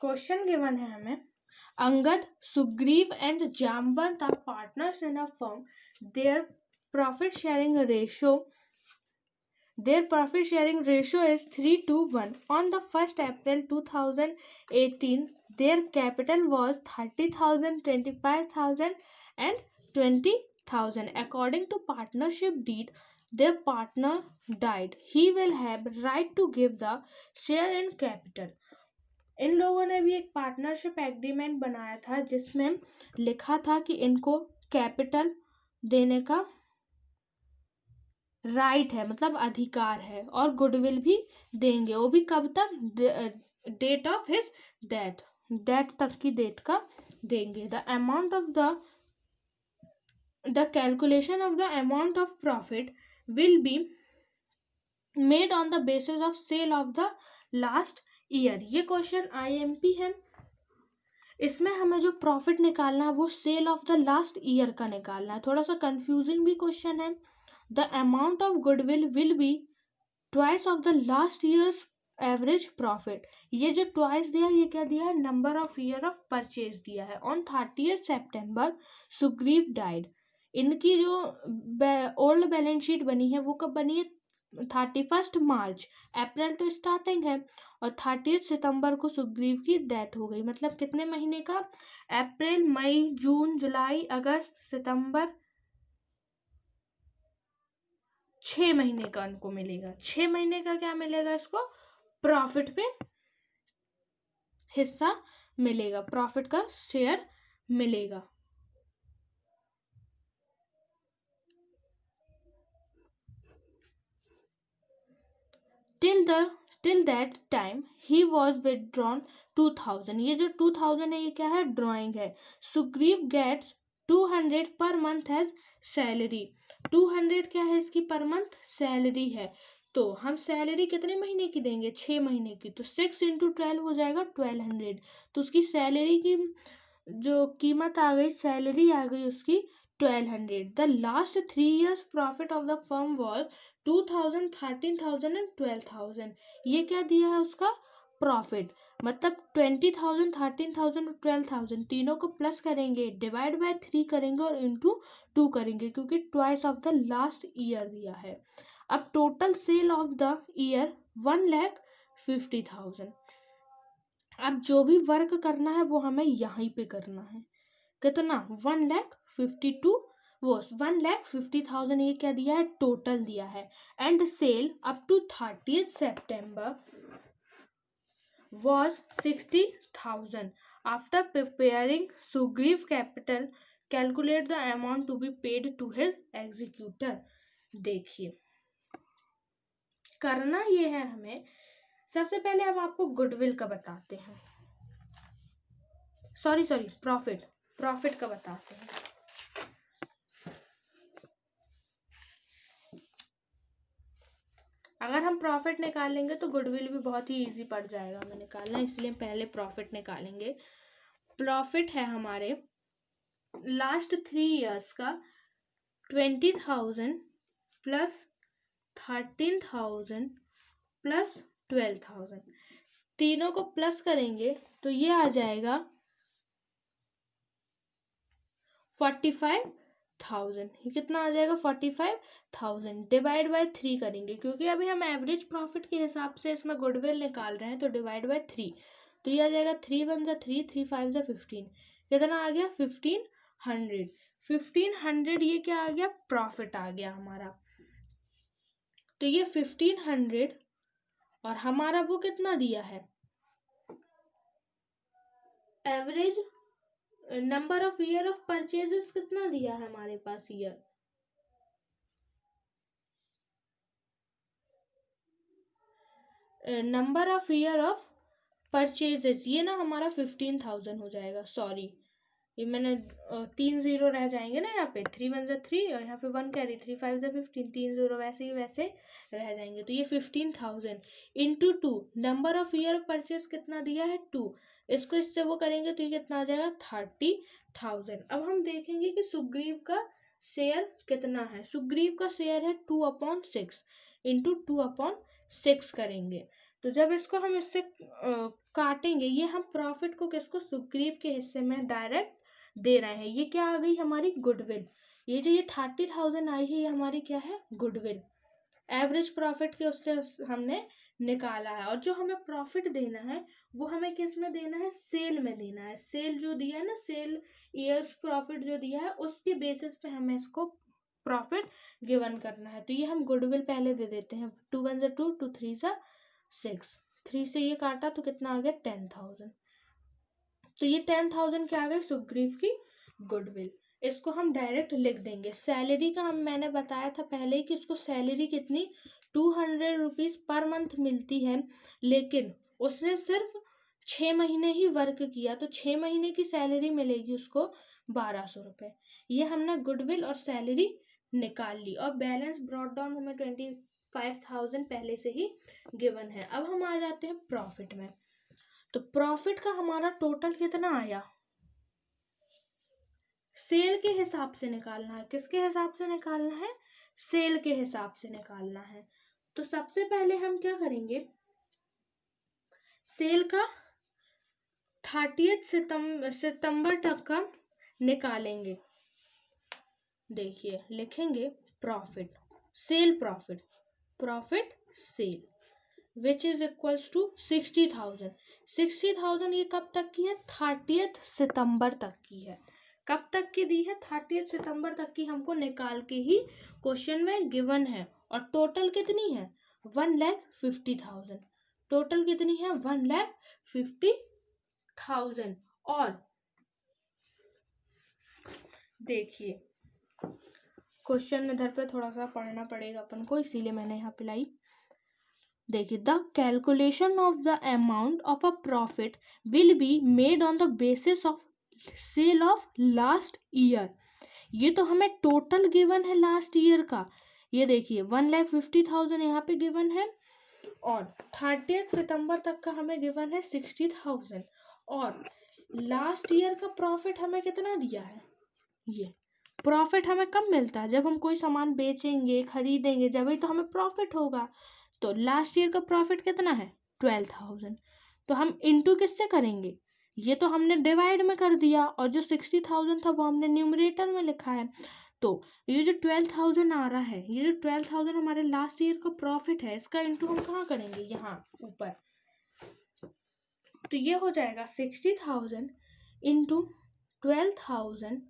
क्वेश्चन गिवन है हमें, Angad, Sugriv and Jamwant are partners in a firm, there profit sharing ratio is 3:1. On the 1st April 2018, their capital was 30,000, 25,000 and 20,000. 60,000. According to partnership deed, their partner died. He will have right to give the share in capital. इन लोगों ने भी एक पार्टनरशिप एग्रीमेंट बनाया था जिसमें लिखा था कि इनको कैपिटल देने का राइट है, मतलब अधिकार है, और गुडविल भी देंगे। वो भी कब तक? डेट ऑफ हिज डेथ तक की डेट का देंगे। The amount of the calculation of the amount of profit will be made on the basis of sale of the last year. ये क्वेश्चन IMP है। इसमें हमें जो प्रॉफिट निकालना है वो sale of the last year का निकालना है। थोड़ा सा कंफ्यूजिंग भी क्वेश्चन है। The amount of goodwill will be twice of the last years average profit. ये जो ट्वाइस दिया है, ये क्या दिया है? Number of year of purchase दिया है। On 30th September Sugriv died. इनकी जो ओल्ड बैलेंस शीट बनी है वो कब बनी है? 31 मार्च। अप्रैल तो स्टार्टिंग है और 30 सितंबर को सुग्रीव की डेथ हो गई। मतलब कितने महीने का? अप्रैल, मई, जून, जुलाई, अगस्त, सितंबर, 6 महीने का इनको मिलेगा। 6 महीने का क्या मिलेगा इसको? प्रॉफिट पे हिस्सा मिलेगा, प्रॉफिट का शेयर मिलेगा। till that time he was withdrawn 2000। ये जो 2000 है ये क्या है? ड्रॉइंग है। Sugriva gets 200 per month as salary. 200 क्या है इसकी? पर मंथ सैलरी है। तो हम सैलरी कितने महीने की देंगे? 6 महीने की। तो 6 × 12 हो जाएगा 1200। तो उसकी सैलरी की जो कीमत आ गई, सैलरी आ गई उसकी 1200। The last 3 years profit of the firm was 2000, 13,000 and 12,000। ये क्या दिया है उसका? प्रॉफिट। मतलब 20,000, 13,000 और 12,000 तीनों को प्लस करेंगे, डिवाइड बाय 3 करेंगे और इंटू 2 करेंगे, क्योंकि twice of the last year दिया है। अब total sale of the year 1,50,000। अब जो भी वर्क करना है वो हमें यहीं पे करना है। कितना? 1,52,000 वो 1,50,000 ये क्या दिया है? टोटल दिया है। And sale up to 30th September was 60,000। After preparing Sugriv capital calculate the amount to be paid to his executor. देखिए करना ये है हमें, सबसे पहले हम आपको गुडविल का बताते हैं, सॉरी प्रॉफिट का बताते हैं। अगर हम प्रॉफिट निकालेंगे तो गुडविल भी बहुत ही इजी पड़ जाएगा हमें निकालना, इसलिए पहले प्रॉफिट निकालेंगे। प्रॉफिट है हमारे लास्ट 3 years का 20,000 प्लस 13,000 प्लस 12,000, तीनों को प्लस करेंगे तो ये आ जाएगा 45,000। ये कितना आ जाएगा? 45,000 डिवाइड बाय 3 करेंगे, क्योंकि अभी हम एवरेज प्रॉफिट के हिसाब से इसमें गुडविल निकाल रहे हैं, तो डिवाइड बाय 3। तो ये आ जाएगा 3 × 1 = 3, 3 × 5 = 15। कितना आ गया? 1,500। 1,500 ये क्या आ गया? प्रॉफिट आ गया हमारा। तो ये 1,500 और हमारा वो कितना दिया है? Average number of year of purchases कितना दिया है हमारे पास? Year number of year of purchases, ये ना हमारा 15,000 हो जाएगा। सॉरी, ये मैंने 3 0 रह जाएंगे ना यहाँ पे, 3 × 1 = 3 और यहाँ पे 1 कैरी, 3 × 5 = 15, 3 0 वैसे ही वैसे रह जाएंगे। तो ये 15,000 into 2, number of year of purchase कितना दिया है? 2। इसको इससे वो करेंगे तो ये कितना आ जाएगा? 30,000। अब हम देखेंगे कि सुग्रीव का शेयर कितना है। सुग्रीव का शेयर है 2/6 इंटू 2/6 करेंगे। तो जब इसको हम इससे काटेंगे, ये हम प्रॉफिट को किसको? सुग्रीव के हिस्से में डायरेक्ट दे रहे हैं। ये क्या आ गई? हमारी गुडविल। ये जो ये 30,000 आई है ये हमारी क्या है? गुडविल। एवरेज प्रॉफिट के उससे हमने निकाला है। और जो हमें प्रॉफिट देना है वो हमें किस में देना है, सेल में देना है। सेल जो दिया है ना, सेल ईयर्स प्रॉफिट जो दिया है उसके बेसिस पे हमें इसको प्रॉफिट गिवन करना है। तो ये हम गुडविल पहले दे देते हैं, 2 1 2 2 3 6, 3 से ये काटा तो कितना आ गया 10,000। तो ये 10,000 क्या आ गई, सुग्रीव की गुडविल। इसको हम डायरेक्ट लिख देंगे। सैलरी का मैंने बताया था पहले ही कि इसको सैलरी कितनी 200 रुपीज़ पर मंथ मिलती है, लेकिन उसने सिर्फ 6 महीने ही वर्क किया तो 6 महीने की सैलरी मिलेगी उसको 1200 रुपये। ये हमने गुडविल और सैलरी निकाल ली और बैलेंस ब्रॉट डाउन हमें 25,000 पहले से ही गिवन है। अब हम आ जाते हैं प्रॉफिट में। तो प्रॉफिट का हमारा टोटल कितना आया, सेल के हिसाब से निकालना है। किसके हिसाब से निकालना है, सेल के हिसाब से निकालना है। तो सबसे पहले हम क्या करेंगे, सेल का 30 सितंबर तक का निकालेंगे। देखिए लिखेंगे profit, sale profit, profit sale which is equals to 60,000। 60,000 ये कब तक की है, 30 सितंबर तक की है। कब तक की दी है, 30 सितंबर तक की हमको निकाल के ही क्वेश्चन में गिवन है। और टोटल कितनी है, 1,50,000। टोटल कितनी है, 1,50,000। और देखिए क्वेश्चन इधर पे थोड़ा सा पढ़ना पड़ेगा अपन को, इसीलिए मैंने यहाँ पे लाई। देखिए, the calculation of the amount of a profit will be made on the basis of sale of last year. ये तो हमें टोटल गिवन है लास्ट ईयर का। ये देखिए 1,50,000 यहाँ पे गिवन है और 30 सितंबर तक का हमें गिवन है 60,000। और लास्ट ईयर का प्रॉफिट हमें कितना दिया है, ये प्रॉफिट हमें कब मिलता है, जब हम कोई सामान बेचेंगे खरीदेंगे, जब ही तो हमें प्रॉफिट होगा। तो लास्ट ईयर का प्रॉफिट कितना है, 12,000। तो हम इनटू किससे करेंगे, ये तो हमने डिवाइड में कर दिया और जो 60,000 था वो हमने न्यूमरेटर में लिखा है। तो ये जो 12,000 आ रहा है, ये जो 12,000 हमारे लास्ट ईयर का प्रॉफिट है, इसका इंटू हम कहाँ करेंगे, यहाँ ऊपर। तो ये हो जाएगा 60,000 इंटू 12,000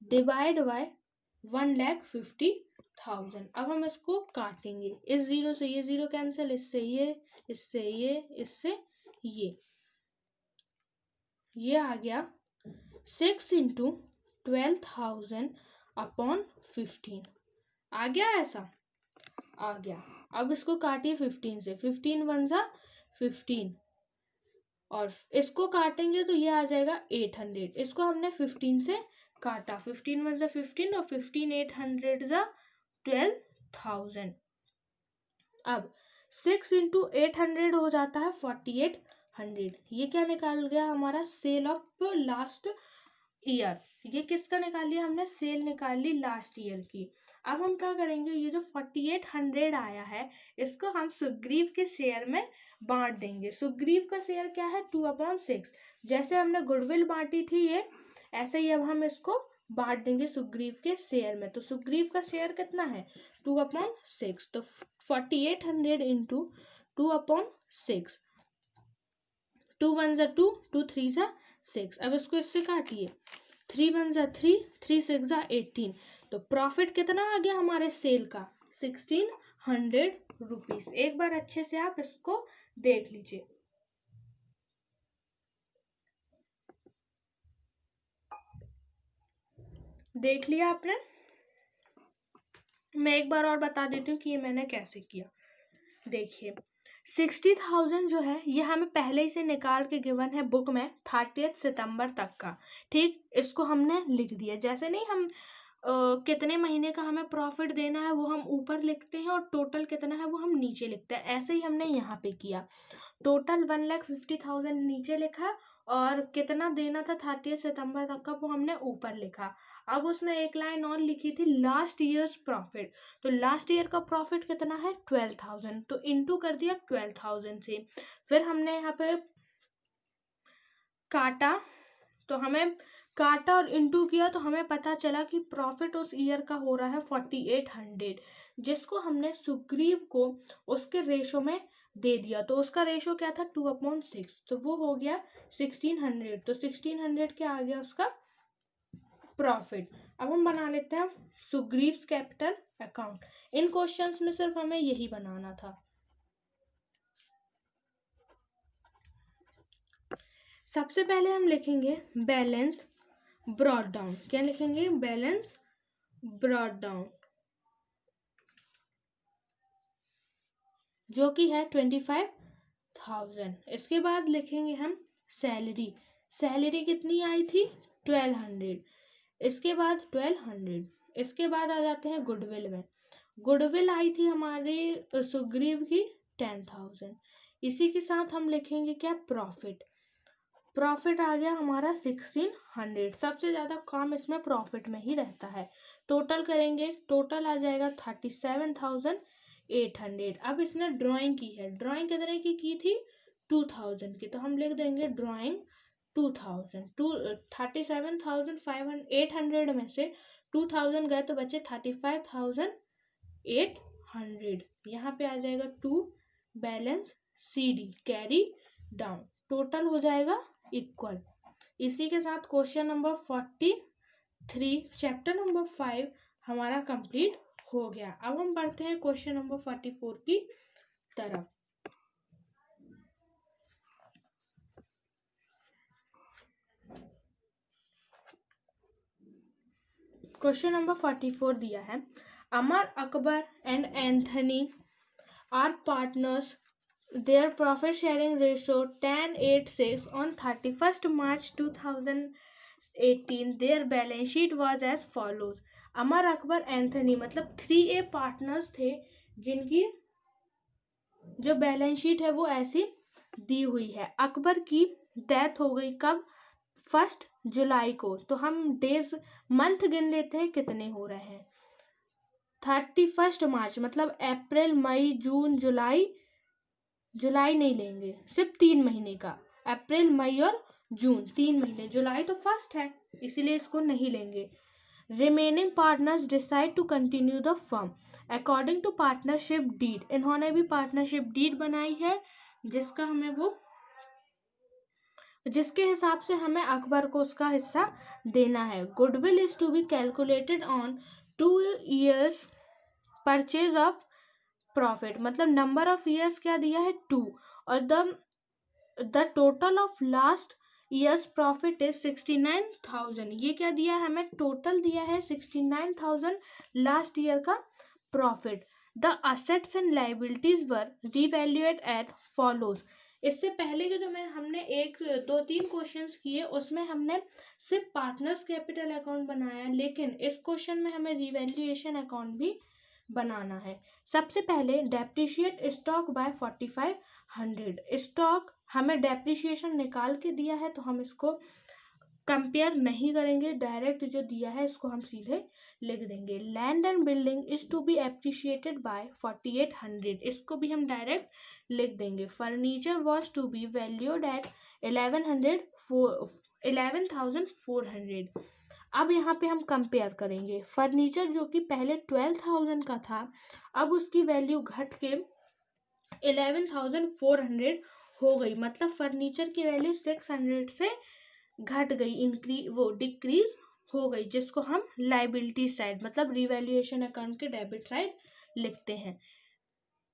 डिवाइड बाय 1,50,000। अब हम इसको काटेंगे, इस जीरो से ये जीरो कैंसिल, इससे ये, इससे ये, इससे ये आ गया 6 इंटू 12,000 अपॉन 15। आ गया, ऐसा आ गया। अब इसको काटिए 15 से, 15 1 जा 15 और इसको काटेंगे तो ये आ जाएगा 800। इसको हमने 15 से काटा, 15 1 जा 15 और 15 800 जा 12,000। अब 6 इंटू 800 हो जाता है 4,800। ये क्या निकाल गया हमारा, सेल ऑफ लास्ट ईयर। ये किसका निकाल लिया हमने, सेल निकाल ली लास्ट ईयर की। अब हम क्या करेंगे, ये जो 4,800 आया है इसको हम सुग्रीव के शेयर में बांट देंगे। सुग्रीव का शेयर क्या है, 2/6। जैसे हमने गुडविल बांटी थी ये, ऐसे ही अब हम इसको बांट देंगे सुग्रीव के शेयर में। तो सुग्रीव का शेयर कितना है, 2/6। तो 4,800 इंटू 2/6, 2 1 जा 2, 2 3 जा 6। अब इसको इससे काटिए, 3 1 जा 3, 3 6 जा 18। तो प्रॉफिट कितना आ गया हमारे सेल का, 1,600 रुपीज। एक बार अच्छे से आप इसको देख लीजिए। देख लिया आपने, मैं एक बार और बता देती हूँ कि ये मैंने कैसे किया। देखिए 60,000 जो है ये हमें पहले ही से निकाल के गिवन है बुक में 30 सितंबर तक का। ठीक, इसको हमने लिख दिया। जैसे नहीं हम कितने महीने का हमें प्रॉफिट देना है वो हम ऊपर लिखते हैं और टोटल कितना है वो हम नीचे लिखते हैं, ऐसे ही हमने यहाँ पे किया। टोटल 1,50,000 नीचे लिखा और कितना देना था 30 सितंबर तक का वो हमने ऊपर लिखा। अब उसमें एक लाइन और लिखी थी लास्ट ईयर्स प्रॉफिट। तो लास्ट ईयर का प्रॉफिट कितना है 12,000, तो इनटू कर दिया 12,000 से। फिर हमने यहाँ पे काटा, तो हमें काटा और इनटू किया तो हमें पता चला कि प्रॉफिट उस ईयर का हो रहा है 4,800। जिसको हमने सुग्रीव को उसके रेशो में दे दिया, तो उसका रेशो क्या था 2/6, तो वो हो गया 1600, तो 1600 क्या आ गया उसका प्रॉफिट। अब हम बना लेते हैं सुग्रीव्स कैपिटल अकाउंट। इन क्वेश्चंस में सिर्फ हमें यही बनाना था। सबसे पहले हम लिखेंगे बैलेंस ब्रॉट डाउन। क्या लिखेंगे? बैलेंस ब्रॉट डाउन, जो कि है 25,000। इसके बाद लिखेंगे हम सैलरी। सैलरी कितनी आई थी? 1200। इसके बाद 1200। इसके बाद आ जाते हैं गुडविल में। गुडविल आई थी हमारे सुग्रीव की 10,000। इसी के साथ हम लिखेंगे क्या? प्रॉफिट। प्रॉफिट आ गया हमारा 1600। सबसे ज़्यादा काम इसमें प्रॉफिट में ही रहता है। टोटल करेंगे, टोटल आ जाएगा 37,800। अब इसने ड्राइंग की है, ड्राइंग कितने की थी? 2000 की, तो हम लिख देंगे ड्राइंग 2000। 37,800 में से 2000 गए तो बचे 35,800। यहाँ पे आ जाएगा 2 balance CD carry down, total हो जाएगा इक्वल। इसी के साथ क्वेश्चन नंबर 43 चैप्टर नंबर 5 हमारा कंप्लीट हो गया। अब हम बढ़ते हैं क्वेश्चन नंबर 44 की तरफ। क्वेश्चन नंबर 44 दिया है, Amar, Akbar and Anthony are partners, their profit sharing ratio 10:8:6 on 31st March 2018. Their balance sheet was as follows. Amar, Akbar, Anthony मतलब 3A पार्टनर्स थे, जिनकी जो बैलेंस शीट है वो ऐसी दी हुई है। अकबर की डेथ हो गई कब? 1 जुलाई को। तो हम डेज मंथ गिन लेते हैं कितने हो रहे हैं। 31 मार्च मतलब अप्रैल, मई, जून, जुलाई। जुलाई नहीं लेंगे, सिर्फ 3 महीने का, अप्रैल, मई और जून, 3 महीने। जुलाई तो फर्स्ट है, इसीलिए इसको नहीं लेंगे। Remaining partners decide to continue the firm according to partnership deed. इन्होंने भी पार्टनरशिप डीड बनाई है, जिसका हमें वो जिसके हिसाब से हमें अकबर को उसका हिस्सा देना है। Goodwill is to be calculated on 2 years purchase of profit, मतलब नंबर ऑफ ईयर्स क्या दिया है? 2, और the total of last years profit is 69,000। ये क्या दिया है हमें? टोटल दिया है 69,000 लास्ट ईयर का profit. The assets and liabilities were revaluate at follows. इससे पहले के जो हमने 1, 2, 3 क्वेश्चंस किए, उसमें हमने सिर्फ पार्टनर्स कैपिटल अकाउंट बनाया, लेकिन इस क्वेश्चन में हमें रिवैल्यूएशन अकाउंट भी बनाना है। सबसे पहले डेप्रिशिएट स्टॉक बाय 4500। स्टॉक हमें डेप्रिशिएशन निकाल के दिया है, तो हम इसको कंपेयर नहीं करेंगे, डायरेक्ट जो दिया है इसको हम सीधे लिख देंगे। Land and building is to be appreciated by 4800। इसको भी हम डायरेक्ट लिख देंगे। Furniture was to be valued at 11,400। अब यहाँ पे हम कंपेयर करेंगे। फर्नीचर जो कि पहले 12,000 का था, अब उसकी वैल्यू घट के 11,400 हो गई, मतलब फर्नीचर की वैल्यू 600 से घट गई, डिक्रीज हो गई, जिसको हम लाइबिलिटी साइड मतलब रिवैल्यूएशन अकाउंट के डेबिट साइड लिखते हैं।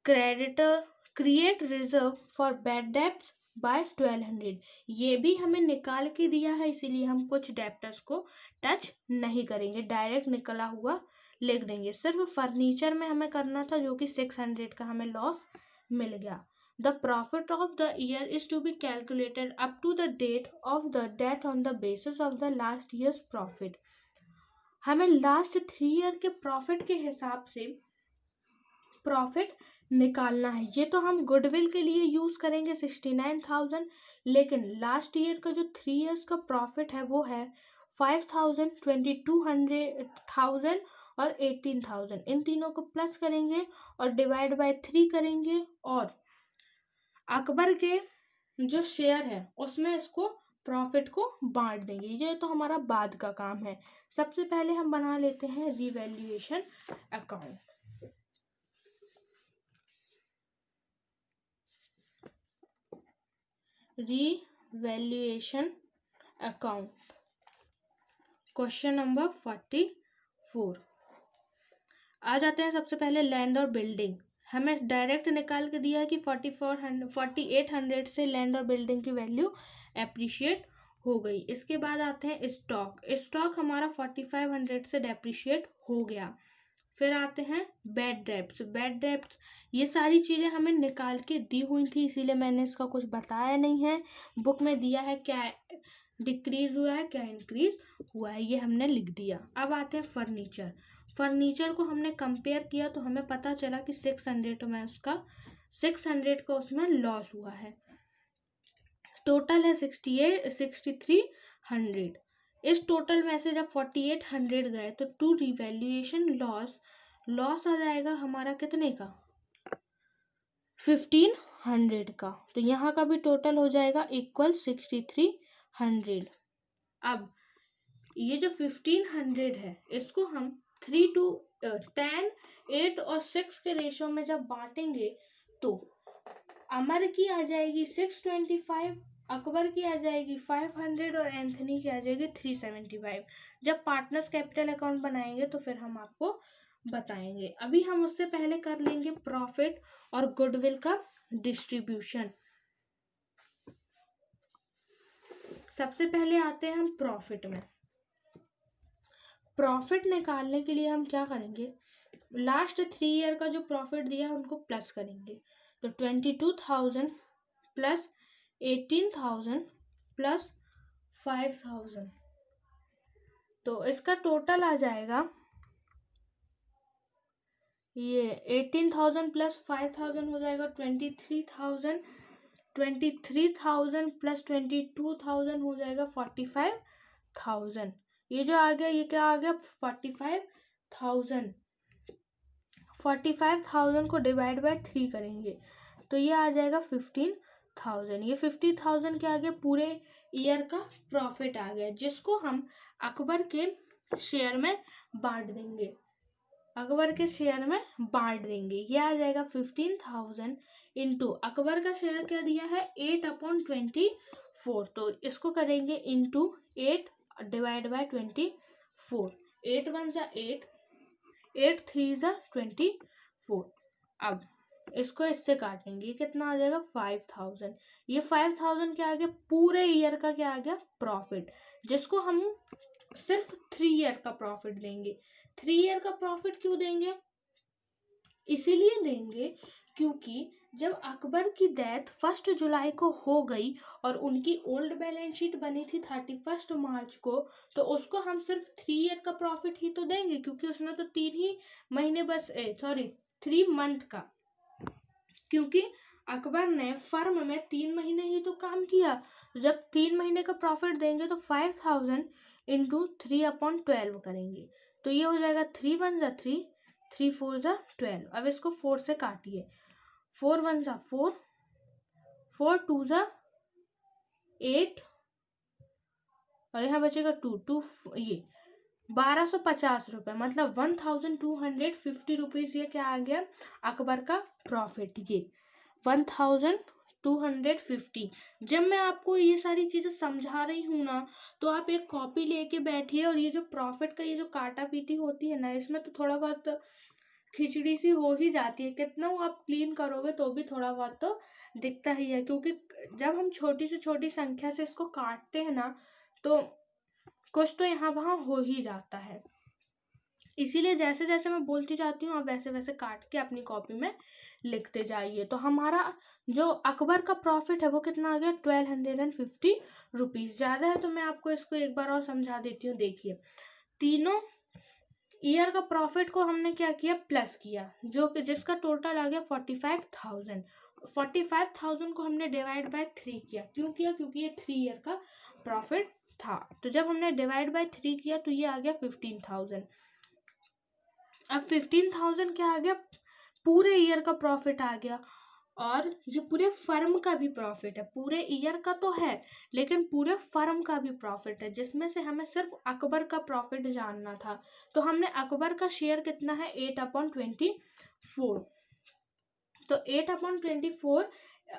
Creditor create reserve for bad debts by 1200। ये भी हमें निकाल के दिया है, इसीलिए हम कुछ डेप्टर्स को टच नहीं करेंगे, डायरेक्ट निकला हुआ लिख देंगे। सिर्फ फर्नीचर में हमें करना था, जो कि 600 का हमें लॉस मिल गया। The profit of the year is to be calculated up to the date of the death on the basis of the last year's profit. हमें लास्ट 3 ईयर के प्रॉफिट के हिसाब से प्रॉफिट निकालना है। ये तो हम गुडविल के लिए यूज करेंगे 69,000, लेकिन लास्ट ईयर का जो 3 इयर्स का प्रॉफिट है वो है 5,000, 22,000 और 18,000। इन तीनों को प्लस करेंगे और डिवाइड बाय 3 करेंगे, और अकबर के जो शेयर है उसमें इसको प्रॉफिट को बांट देंगे। ये तो हमारा बाद का काम है। सबसे पहले हम बना लेते हैं revaluation account. Revaluation account. Question number 44 आ जाते हैं। सबसे पहले लैंड और बिल्डिंग, हमें डायरेक्ट निकाल के दिया है कि 4800 से लैंड और बिल्डिंग की वैल्यू एप्रिशिएट हो गई। इसके बाद आते हैं स्टॉक। स्टॉक हमारा 4500 से डेप्रिशिएट हो गया। फिर आते हैं बैड डेब्ट्स। बैड डेब्ट्स ये सारी चीज़ें हमें निकाल के दी हुई थी, इसीलिए मैंने इसका कुछ बताया नहीं है। बुक में दिया है क्या डिक्रीज हुआ है क्या इंक्रीज हुआ है, ये हमने लिख दिया। अब आते हैं फर्नीचर। फर्नीचर को हमने कंपेयर किया तो हमें पता चला कि 600 का उसमें लॉस हुआ है। टोटल है 6300। इस टोटल में से जब 4800 गए तो टू रिवैल्यूएशन लॉस आ जाएगा हमारा कितने का, 1500 का। तो यहाँ का भी टोटल हो जाएगा इक्वल 6300। अब ये जो 1500 है इसको हम 3 to 10, 8 और 6 के रेशो में जब बांटेंगे तो अमर की आ जाएगी 625, अकबर की आ जाएगी 500 और एंथनी की आ जाएगी 375। जब पार्टनर्स कैपिटल अकाउंट बनाएंगे तो फिर हम आपको बताएंगे। अभी हम उससे पहले कर लेंगे प्रॉफिट और गुडविल का डिस्ट्रीब्यूशन। सबसे पहले आते हैं हम प्रॉफिट में। प्रॉफिट निकालने के लिए हम क्या करेंगे, लास्ट 3 ईयर का जो प्रॉफिट दिया है उनको प्लस करेंगे। तो 22,000 प्लस 18,000 प्लस 5,000, तो इसका टोटल आ जाएगा ये 18,000 प्लस 5,000 हो जाएगा 23,000। 23,000 प्लस 22,000 हो जाएगा 45,000। ये जो आ गया ये क्या आ गया 45,000। 45,000 को डिवाइड बाय 3 करेंगे तो ये आ जाएगा 15,000। ये 50,000 क्या आ गया, पूरे ईयर का प्रॉफिट आ गया, जिसको हम अकबर के शेयर में बांट देंगे। अकबर के शेयर में बांट देंगे, ये आ जाएगा 15,000 इंटू अकबर का शेयर क्या दिया है 8/24, तो इसको करेंगे इंटू 8 डिवाइड बाय 24। 8 1 जा 8, 8 3 जा 24। अब इसको इससे काटेंगे, कितना आ जाएगा 5,000। ये 5,000 क्या आ गया, पूरे ईयर का क्या आ गया प्रॉफिट, जिसको हम सिर्फ 3 ईयर का प्रॉफिट देंगे। 3 ईयर का प्रॉफिट क्यों देंगे, इसीलिए देंगे क्योंकि जब अकबर की डेथ 1 जुलाई को हो गई और उनकी ओल्ड बैलेंस शीट बनी थी 31 मार्च को, तो उसको हम सिर्फ 3 ईयर का प्रॉफिट ही तो देंगे, क्योंकि उसमें तो 3 ही महीने बस 3 मंथ का, क्योंकि अकबर ने फर्म में 3 महीने ही तो काम किया। जब 3 महीने का प्रॉफिट देंगे तो 5,000 इंटू 3/12 करेंगे, तो ये हो जाएगा 3 1 जा 3, 3 4 जा 12। अब इसको 4 से काटिए, 4 1 जा 4, 4 2 जा 8 और यहाँ बचेगा 2 ये 1250 रुपये, मतलब 1250 रुपीज़ ये क्या आ गया अकबर का प्रॉफिट, ये 1250। जब मैं आपको ये सारी चीज़ें समझा रही हूँ ना, तो आप एक कॉपी लेके बैठिए, और ये जो प्रॉफिट का ये जो काटा पीटी होती है ना, इसमें तो थोड़ा बहुत खिचड़ी सी हो ही जाती है, कितना वो आप क्लीन करोगे तो भी थोड़ा बहुत तो दिखता ही है, क्योंकि जब हम छोटी से छोटी संख्या से इसको काटते हैं ना, तो कुछ तो यहाँ वहाँ हो ही जाता है। इसीलिए जैसे जैसे मैं बोलती जाती हूँ आप वैसे वैसे काट के अपनी कॉपी में लिखते जाइए। तो हमारा जो अकबर का प्रॉफिट है वो कितना आ गया 1250 रुपीज़। ज़्यादा है तो मैं आपको इसको एक बार और समझा देती हूँ। देखिए, तीनों ईयर का प्रॉफिट को हमने क्या किया, प्लस किया, जो कि जिसका टोटल आ गया 45,000। 45,000 को हमने डिवाइड बाय 3 किया। क्यों किया, क्योंकि ये 3 ईयर का प्रॉफिट था। तो जब हमने डिवाइड बाय 3 किया तो ये आ गया 15,000। अब 15,000 क्या आ गया, पूरे ईयर का प्रॉफिट आ गया, और ये पूरे फर्म का भी प्रॉफिट है। पूरे ईयर का तो है लेकिन पूरे फर्म का भी प्रॉफिट है, जिसमें से हमें सिर्फ अकबर का प्रॉफिट जानना था। तो हमने अकबर का शेयर कितना है 8/24, तो 8/24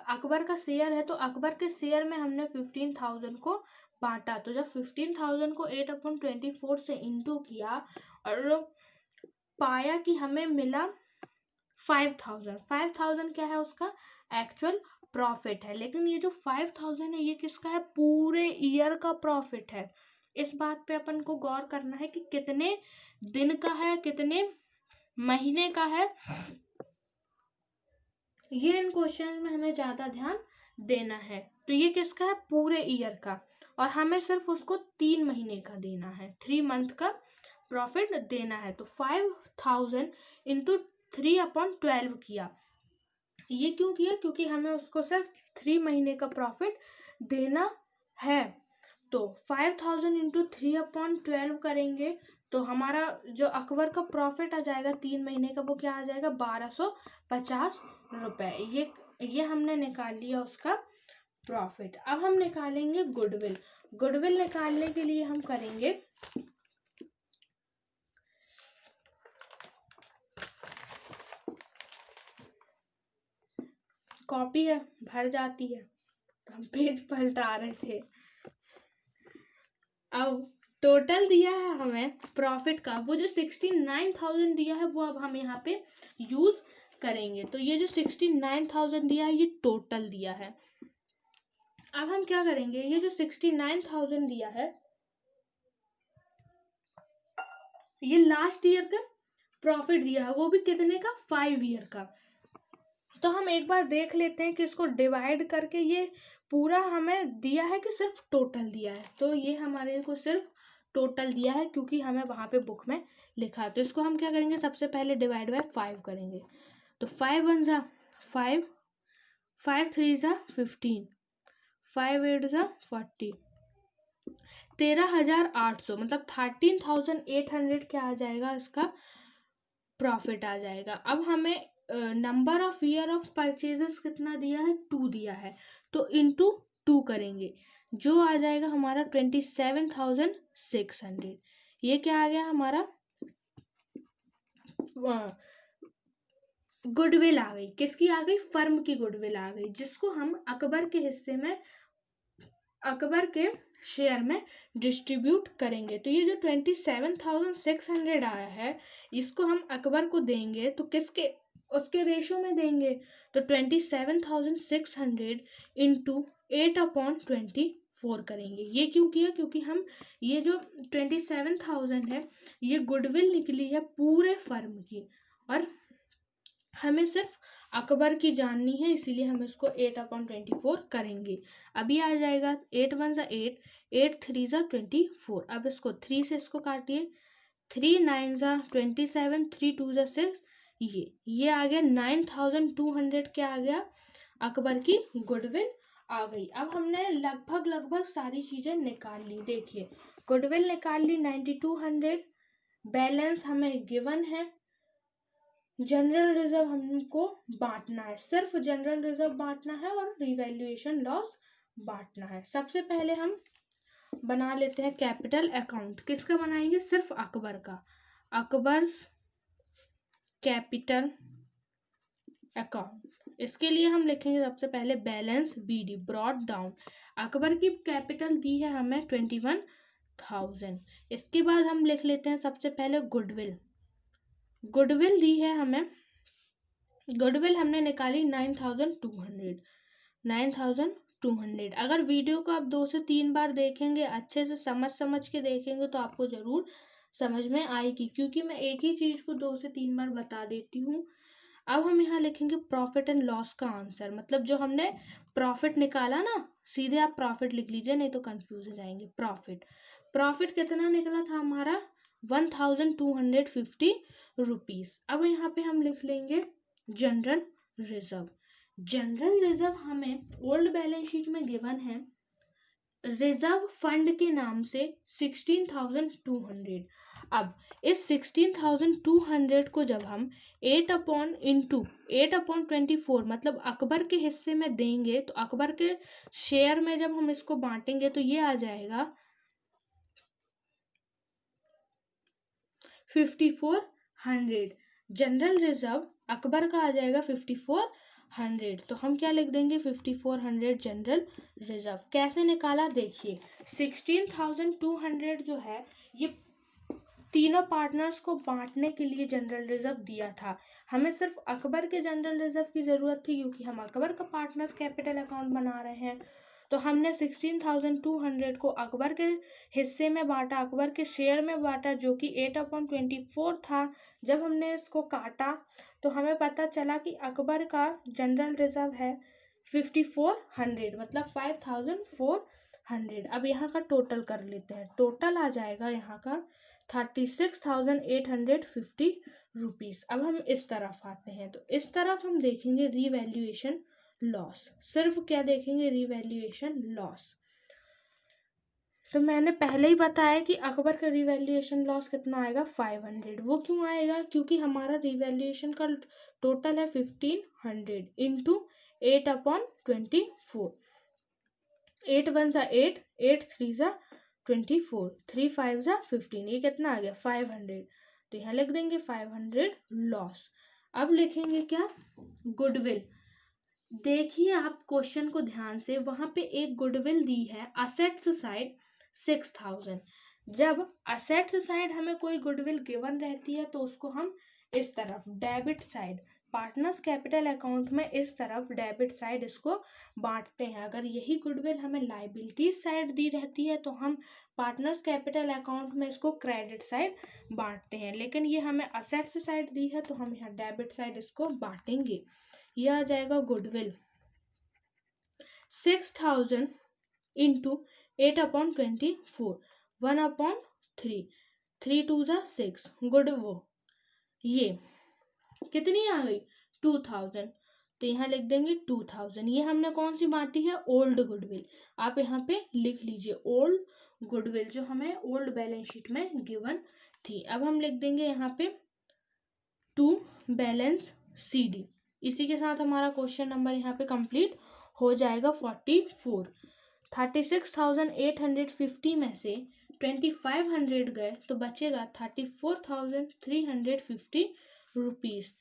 अकबर का शेयर है, तो अकबर के शेयर में हमने 15,000 को बांटा। तो जब 15,000 को 8/24 से इंटू किया और पाया कि हमें मिला 5,000। 5,000 क्या है, उसका एक्चुअल प्रॉफिट है। लेकिन ये जो 5,000 है, ये किसका है, पूरे ईयर का प्रॉफिट है। इस बात पे अपन को गौर करना है कि कितने दिन का है, कितने महीने का है, ये इन क्वेश्चन में हमें ज्यादा ध्यान देना है। तो ये किसका है, पूरे ईयर का, और हमें सिर्फ उसको 3 महीने का देना है, 3 मंथ का प्रॉफिट देना है। तो 5,000 इंटू 3/12 किया। ये क्यों किया, क्योंकि हमें उसको सिर्फ 3 महीने का प्रॉफिट देना है। तो 5,000 इंटू 3/12 करेंगे तो हमारा जो अकबर का प्रॉफिट आ जाएगा 3 महीने का, वो क्या आ जाएगा, 1250 रुपए। ये हमने निकाल लिया उसका प्रॉफिट। अब हम निकालेंगे गुडविल। गुडविल निकालने के लिए हम करेंगे, कॉपी है भर जाती है तो हम पेज पलटा रहे थे। अब टोटल दिया है हमें प्रॉफिट का, वो जो 69,000 दिया है वो अब हम यहाँ पे यूज करेंगे। तो ये जो 69,000 दिया है ये टोटल दिया है। अब हम क्या करेंगे, ये जो 69,000 दिया है ये लास्ट ईयर का प्रॉफिट दिया है, वो भी कितने का, 5 ईयर का। तो हम एक बार देख लेते हैं कि इसको डिवाइड करके ये पूरा हमें दिया है कि सिर्फ टोटल दिया है। तो ये हमारे को सिर्फ टोटल दिया है क्योंकि हमें वहां पे बुक में लिखा है। तो इसको हम क्या करेंगे, सबसे पहले डिवाइड बाय 5 करेंगे। तो 5 1 जा 5, 5 3 जा 15, 5 8 जा 40, 13,800 मतलब 13,800 क्या आ जाएगा, इसका प्रॉफिट आ जाएगा। अब हमें number of year of purchases कितना दिया है, 2 दिया है, तो इंटू 2 करेंगे, जो आ जाएगा हमारा 27,600। ये क्या आ गया हमारा, गुडविल आ गई। किसकी आ गई, फर्म की गुडविल आ गई, जिसको हम अकबर के हिस्से में, अकबर के शेयर में डिस्ट्रीब्यूट करेंगे। तो ये जो 27,600 आया है, इसको हम अकबर को देंगे तो किसके, उसके रेशो में देंगे। तो 27,600 इंटू 8/24 करेंगे। ये क्यों किया, क्योंकि हम ये जो 27,000 है ये गुडविल निकली है पूरे फर्म की, और हमें सिर्फ अकबर की जाननी है, इसीलिए हम इसको 8/24 करेंगे। अभी आ जाएगा 8 1 जा 8, 8 3 जा 24। अब इसको 3 से इसको काटिए, 3 9 जा 27, 3 2 जा 6। ये आ गया 9,200 क्या आ गया, अकबर की गुडविल आ गई। अब हमने लगभग सारी चीजें निकाल ली। देखिए गुडविल निकाल ली 9,200, बैलेंस हमें गिवन है, जनरल रिजर्व हमको बांटना है, सिर्फ जनरल रिजर्व बांटना है और रिवैल्यूएशन लॉस बांटना है। सबसे पहले हम बना लेते हैं कैपिटल अकाउंट। किसका बनाएंगे, सिर्फ अकबर का, अकबर्स कैपिटल अकाउंट। इसके लिए हम लिखेंगे सबसे पहले balance BD, brought down. Akbar की कैपिटल दी है हमें 21,000। इसके बाद हम लिख लेते हैं सबसे पहले गुडविल। गुडविल दी है हमें, गुडविल हमने निकाली 9,200। 9,200 अगर वीडियो को आप 2 से 3 बार देखेंगे, अच्छे से समझ के देखेंगे तो आपको ज़रूर समझ में आएगी, क्योंकि मैं एक ही चीज़ को 2 से 3 बार बता देती हूँ। अब हम यहाँ लिखेंगे प्रॉफिट एंड लॉस का आंसर, मतलब जो हमने प्रॉफिट निकाला ना, सीधे आप प्रॉफिट लिख लीजिए, नहीं तो कंफ्यूज हो जाएंगे। प्रॉफिट कितना निकला था हमारा, 1,250 रुपीज़। अब यहाँ पे हम लिख लेंगे जनरल रिजर्व। जनरल रिजर्व हमें ओल्ड बैलेंस शीट में गिवन है रिजर्व फंड के नाम से 16,200। अब इस 16,200 को जब हम 8/24 मतलब अकबर के हिस्से में देंगे, तो अकबर के शेयर में जब हम इसको बांटेंगे तो ये आ जाएगा 5,400। जनरल रिजर्व अकबर का आ जाएगा 5400। तो हम क्या लिख देंगे 5400 जनरल रिजर्व। कैसे निकाला देखिए, 16,200 जो है ये तीनों पार्टनर्स को बांटने के लिए जनरल रिजर्व दिया था। हमें सिर्फ अकबर के जनरल रिजर्व की ज़रूरत थी क्योंकि हम अकबर का पार्टनर्स कैपिटल अकाउंट बना रहे हैं। तो हमने 16,200 को अकबर के हिस्से में बांटा, अकबर के शेयर में बांटा, जो कि 8/24 था। जब हमने इसको काटा तो हमें पता चला कि अकबर का जनरल रिजर्व है 5400, मतलब 5400। अब यहाँ का टोटल कर लेते हैं। टोटल आ जाएगा यहाँ का 36,850 रुपीज़। अब हम इस तरफ आते हैं, तो इस तरफ हम देखेंगे रीवैल्यूएशन लॉस। सिर्फ क्या देखेंगे, रीवैल्यूएशन लॉस। तो मैंने पहले ही बताया कि अकबर का रीवैल्यूएशन लॉस कितना आएगा 500। वो क्यों आएगा, क्योंकि हमारा रीवैल्यूएशन का टोटल है 1500 इंटू 8/24। 8 1 सा 8, 8 3 सा 24, 3 5 सा 15। ये कितना आ गया 500। तो यहाँ लिख देंगे 500 लॉस। अब लिखेंगे क्या, गुडविल। देखिए आप क्वेश्चन को ध्यान से, वहां पे एक गुडविल दी है असेट्स साइड 6000। जब असेट्स साइड हमें कोई गुडविल गिवन रहती है तो उसको हम इस तरफ debit side, partners capital account में इस तरफ डेबिट साइड इसको बांटते हैं। अगर यही गुडविल हमें लाइबिलिटी साइड दी रहती है तो हम पार्टनर्स कैपिटल अकाउंट में इसको क्रेडिट साइड बांटते हैं, लेकिन ये हमें असेट्स साइड दी है तो हम यहाँ डेबिट साइड इसको बांटेंगे। यह आ जाएगा गुडविल 6000 इंटू 8/24, 1/3, 3 2 ज़ा 6। गुड वो ये कितनी आ गई 2000। तो यहाँ लिख देंगे 2000। ये हमने कौन सी बांटी है, ओल्ड गुडविल। आप यहाँ पे लिख लीजिए ओल्ड गुडविल, जो हमें ओल्ड बैलेंस शीट में गिवन थी। अब हम लिख देंगे यहाँ पे टू बैलेंस CD। इसी के साथ हमारा क्वेश्चन नंबर यहाँ पे कंप्लीट हो जाएगा 44। 36,850 में से 2500 गए तो बचेगा 34,350 रुपीज़।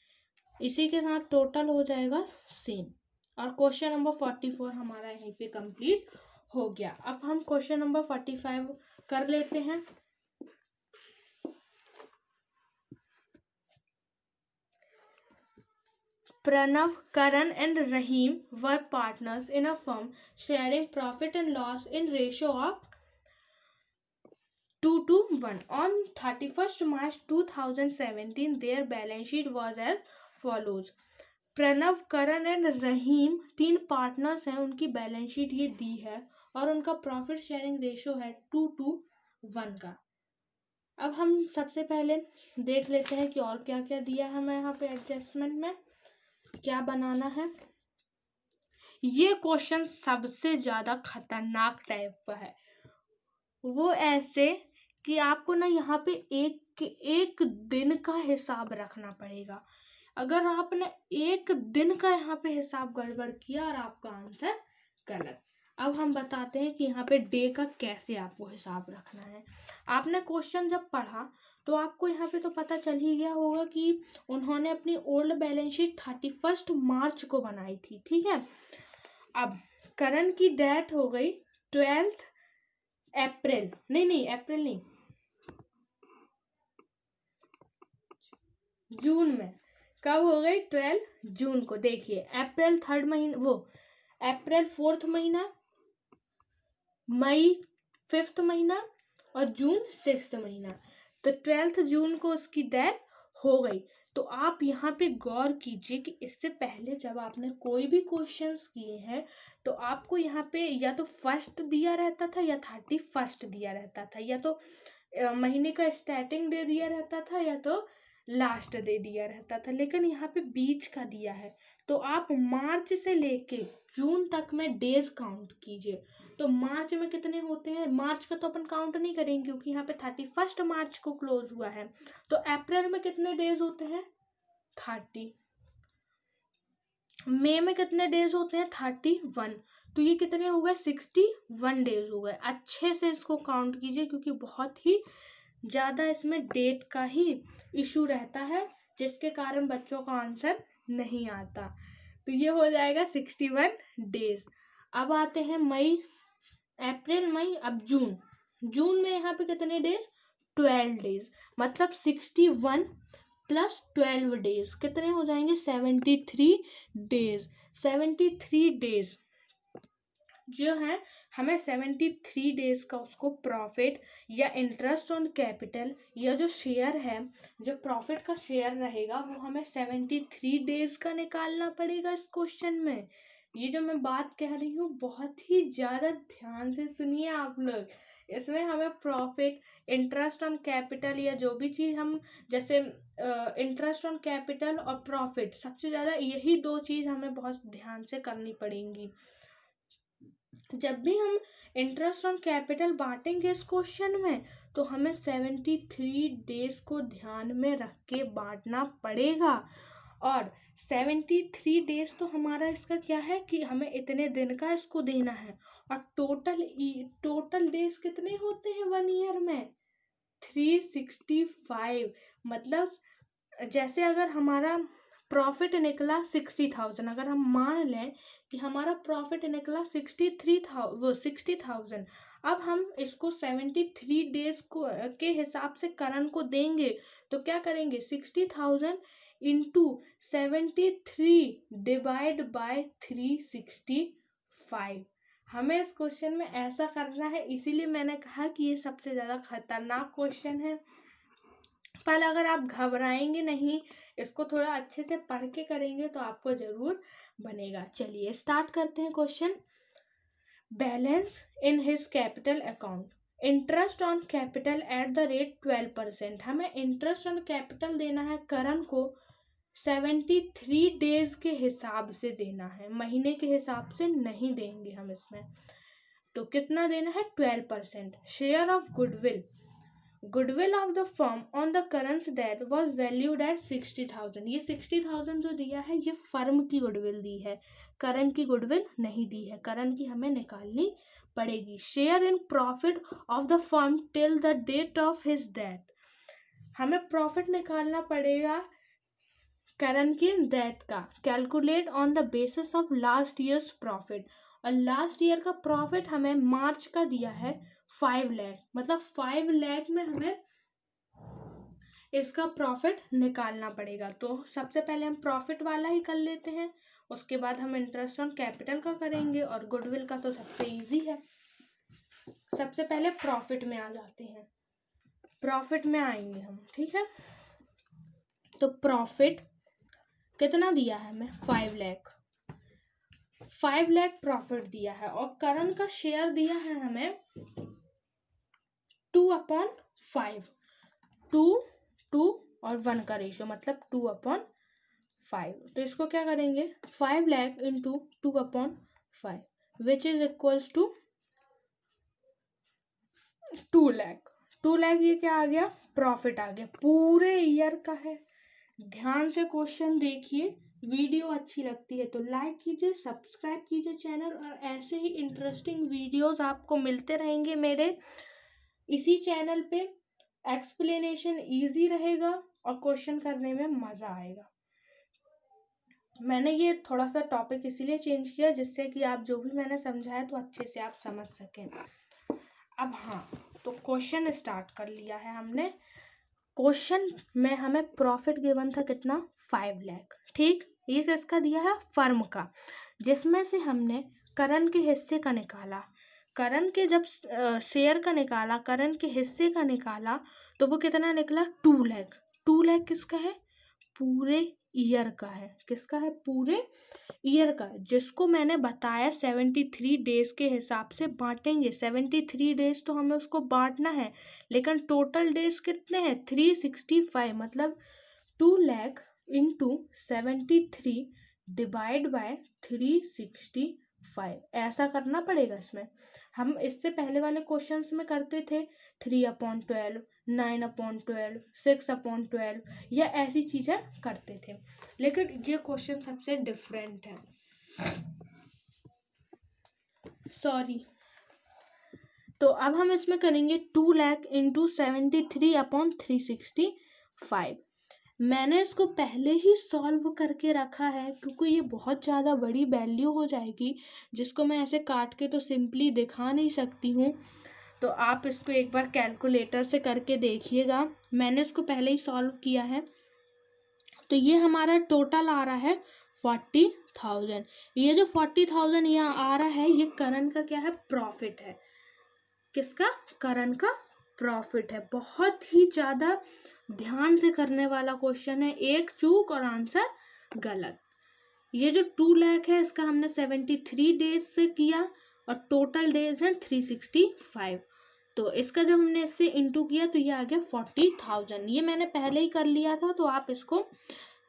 इसी के साथ टोटल हो जाएगा सेम। और क्वेश्चन नंबर 44 हमारा यहीं पे कंप्लीट हो गया। अब हम क्वेश्चन नंबर 45 कर लेते हैं। Pranav, Karan and Rahim were partners in a firm sharing profit and loss in ratio of 2:1. On 31st March 2017, their balance sheet was as follows. Pranav, Karan and Rahim 3 partners हैं, उनकी बैलेंस शीट ये दी है और उनका प्रॉफिट शेयरिंग रेशियो है 2:1 का। अब हम सबसे पहले देख लेते हैं कि और क्या क्या दिया है हमें यहाँ पे एडजस्टमेंट में, क्या बनाना है। ये क्वेश्चन सबसे ज़्यादा खतरनाक टाइप का है। वो ऐसे कि आपको ना यहाँ पे एक दिन का हिसाब रखना पड़ेगा। अगर आपने एक दिन का यहाँ पे हिसाब गड़बड़ किया और आपका आंसर गलत। अब हम बताते हैं कि यहाँ पे डे का कैसे आपको हिसाब रखना है। आपने क्वेश्चन जब पढ़ा तो आपको यहाँ पे तो पता चल ही गया होगा कि उन्होंने अपनी ओल्ड बैलेंस शीट 31 मार्च को बनाई थी, ठीक है। अब करण की डेथ हो गई 12 अप्रैल, अप्रैल नहीं, जून में। कब हो गई 12 जून को। देखिए अप्रैल 3rd महीना, वो अप्रैल 4th महीना, मई 5th महीना और जून 6th महीना। तो 12 जून को उसकी डेथ हो गई। तो आप यहाँ पे गौर कीजिए कि इससे पहले जब आपने कोई भी क्वेश्चंस किए हैं तो आपको यहाँ पे या तो 1st दिया रहता था या 31st दिया रहता था, या तो महीने का स्टार्टिंग डे दिया रहता था या तो लास्ट डे दिया रहता था, लेकिन यहाँ पे बीच का दिया है। तो आप मार्च से लेके जून तक में डेज काउंट कीजिए। तो मार्च में कितने होते हैं, मार्च का तो अपन काउंट नहीं करेंगे क्योंकि यहाँ पे 31 मार्च को क्लोज हुआ है। तो अप्रैल में कितने डेज होते हैं 30, मई में कितने डेज होते हैं 31। तो ये कितने हो गए 61 डेज हो गए। अच्छे से इसको काउंट कीजिए क्योंकि बहुत ही ज़्यादा इसमें डेट का ही इशू रहता है जिसके कारण बच्चों का आंसर नहीं आता। तो ये हो जाएगा 61 डेज। अब आते हैं मई, अप्रैल, मई, अब जून। जून में यहाँ पे कितने डेज? 12 डेज। मतलब 61 प्लस 12 डेज कितने हो जाएंगे? 73 डेज। 73 डेज जो है हमें 73 डेज का उसको प्रॉफिट या इंटरेस्ट ऑन कैपिटल या जो शेयर है, जो प्रॉफिट का शेयर रहेगा वो हमें 73 डेज का निकालना पड़ेगा इस क्वेश्चन में। ये जो मैं बात कह रही हूँ बहुत ही ज़्यादा ध्यान से सुनिए आप लोग। इसमें हमें प्रॉफिट, इंटरेस्ट ऑन कैपिटल या जो भी चीज़ हम, जैसे इंटरेस्ट ऑन कैपिटल और प्रॉफिट, सबसे ज़्यादा यही दो चीज़ हमें बहुत ध्यान से करनी पड़ेंगी। जब भी हम इंटरेस्ट ऑन कैपिटल बांटेंगे इस क्वेश्चन में तो हमें 73 डेज को ध्यान में रख के बांटना पड़ेगा। और 73 डेज तो हमारा इसका क्या है कि हमें इतने दिन का इसको देना है। और टोटल डेज कितने होते हैं 1 ईयर में? 365। मतलब जैसे अगर हमारा प्रॉफिट निकला 60,000, अगर हम मान लें कि हमारा प्रॉफिट निकला 60,000, अब हम इसको 73 डेज को के हिसाब से करण को देंगे तो क्या करेंगे? 60,000 इंटू 73 डिवाइड बाय 365। हमें इस क्वेश्चन में ऐसा करना है, इसीलिए मैंने कहा कि ये सबसे ज़्यादा खतरनाक क्वेश्चन है। पर अगर आप घबराएंगे नहीं, इसको थोड़ा अच्छे से पढ़ के करेंगे तो आपको जरूर बनेगा। चलिए स्टार्ट करते हैं question. Balance in his capital account, interest on capital at the rate 12%। हमें इंटरेस्ट ऑन कैपिटल देना है करण को 73 डेज के हिसाब से देना है, महीने के हिसाब से नहीं देंगे हम इसमें। तो कितना देना है? 12%। Share of goodwill of the firm on the current date was valued at 60,000। ये 60,000 जो दिया है ये फर्म की गुडविल दी है, करण की गुडविल नहीं दी है, करण की हमें निकालनी पड़ेगी। Share in profit of the firm till the date of his death, हमें प्रॉफिट निकालना पड़ेगा करण की डेथ का। Calculate on the basis of last years profit, और लास्ट ईयर का प्रॉफिट हमें मार्च का दिया है 5 लाख। मतलब 5 लाख में हमें इसका प्रॉफिट निकालना पड़ेगा। तो सबसे पहले हम प्रॉफिट वाला ही कर लेते हैं, उसके बाद हम इंटरेस्ट ऑन कैपिटल का करेंगे, और गुडविल का तो सबसे इजी है। सबसे पहले प्रॉफिट में आ जाते हैं, प्रॉफिट में आएंगे हम, ठीक है। तो प्रॉफिट कितना दिया है हमें? 5 लाख। 5 लाख प्रॉफिट दिया है, और करण का शेयर दिया है हमें 2/5, 2 और 1 का रेशियो, मतलब 2/5। तो इसको क्या करेंगे? 5 lakh into 2/5 which is equals to 2 lakh. 2 lakh ये क्या आ गया? प्रॉफिट आ गया, पूरे ईयर का है। ध्यान से क्वेश्चन देखिए। वीडियो अच्छी लगती है तो लाइक कीजिए, सब्सक्राइब कीजिए चैनल, और ऐसे ही इंटरेस्टिंग वीडियोस आपको मिलते रहेंगे मेरे इसी चैनल पे। एक्सप्लेनेशन इजी रहेगा और क्वेश्चन करने में मज़ा आएगा। मैंने ये थोड़ा सा टॉपिक इसीलिए चेंज किया जिससे कि आप जो भी मैंने समझाया तो अच्छे से आप समझ सकें। अब हाँ, तो क्वेश्चन स्टार्ट कर लिया है हमने। क्वेश्चन में हमें प्रॉफिट गिवन था कितना? 5 लाख, ठीक। ये किसका दिया है? फर्म का, जिसमें से हमने करण के हिस्से का निकाला। करण के जब शेयर का निकाला, करण के हिस्से का निकाला, तो वो कितना निकला? 2 लाख। 2 लाख किसका है? पूरे ईयर का है। किसका है? पूरे ईयर का, जिसको मैंने बताया 73 डेज के हिसाब से बांटेंगे। 73 डेज तो हमें उसको बांटना है, लेकिन टोटल डेज कितने हैं? 365। मतलब 2 लाख इंटू 73 डिवाइड बाय 365, ऐसा करना पड़ेगा। इसमें हम इससे पहले वाले क्वेश्चंस में करते थे 3/12, 9/12, 6/12, या ऐसी चीज़ें करते थे, लेकिन ये क्वेश्चन सबसे डिफरेंट है। सॉरी। तो अब हम इसमें करेंगे 2 लाख इंटू 73/365। मैंने इसको पहले ही सॉल्व करके रखा है क्योंकि ये बहुत ज़्यादा बड़ी वैल्यू हो जाएगी जिसको मैं ऐसे काट के तो सिंपली दिखा नहीं सकती हूँ। तो आप इसको एक बार कैलकुलेटर से करके देखिएगा। मैंने इसको पहले ही सॉल्व किया है। तो ये हमारा टोटल आ रहा है 40,000। ये जो 40,000 यहाँ आ रहा है ये करण का क्या है, प्रॉफिट है। किसका, करण का प्रॉफिट है। बहुत ही ज़्यादा ध्यान से करने वाला क्वेश्चन है, एक चूक और आंसर गलत। ये जो 2 लाख है इसका हमने 73 डेज से किया और टोटल डेज है 365। तो इसका जब हमने इससे इंटू किया तो ये आ गया 40,000। ये मैंने पहले ही कर लिया था, तो आप इसको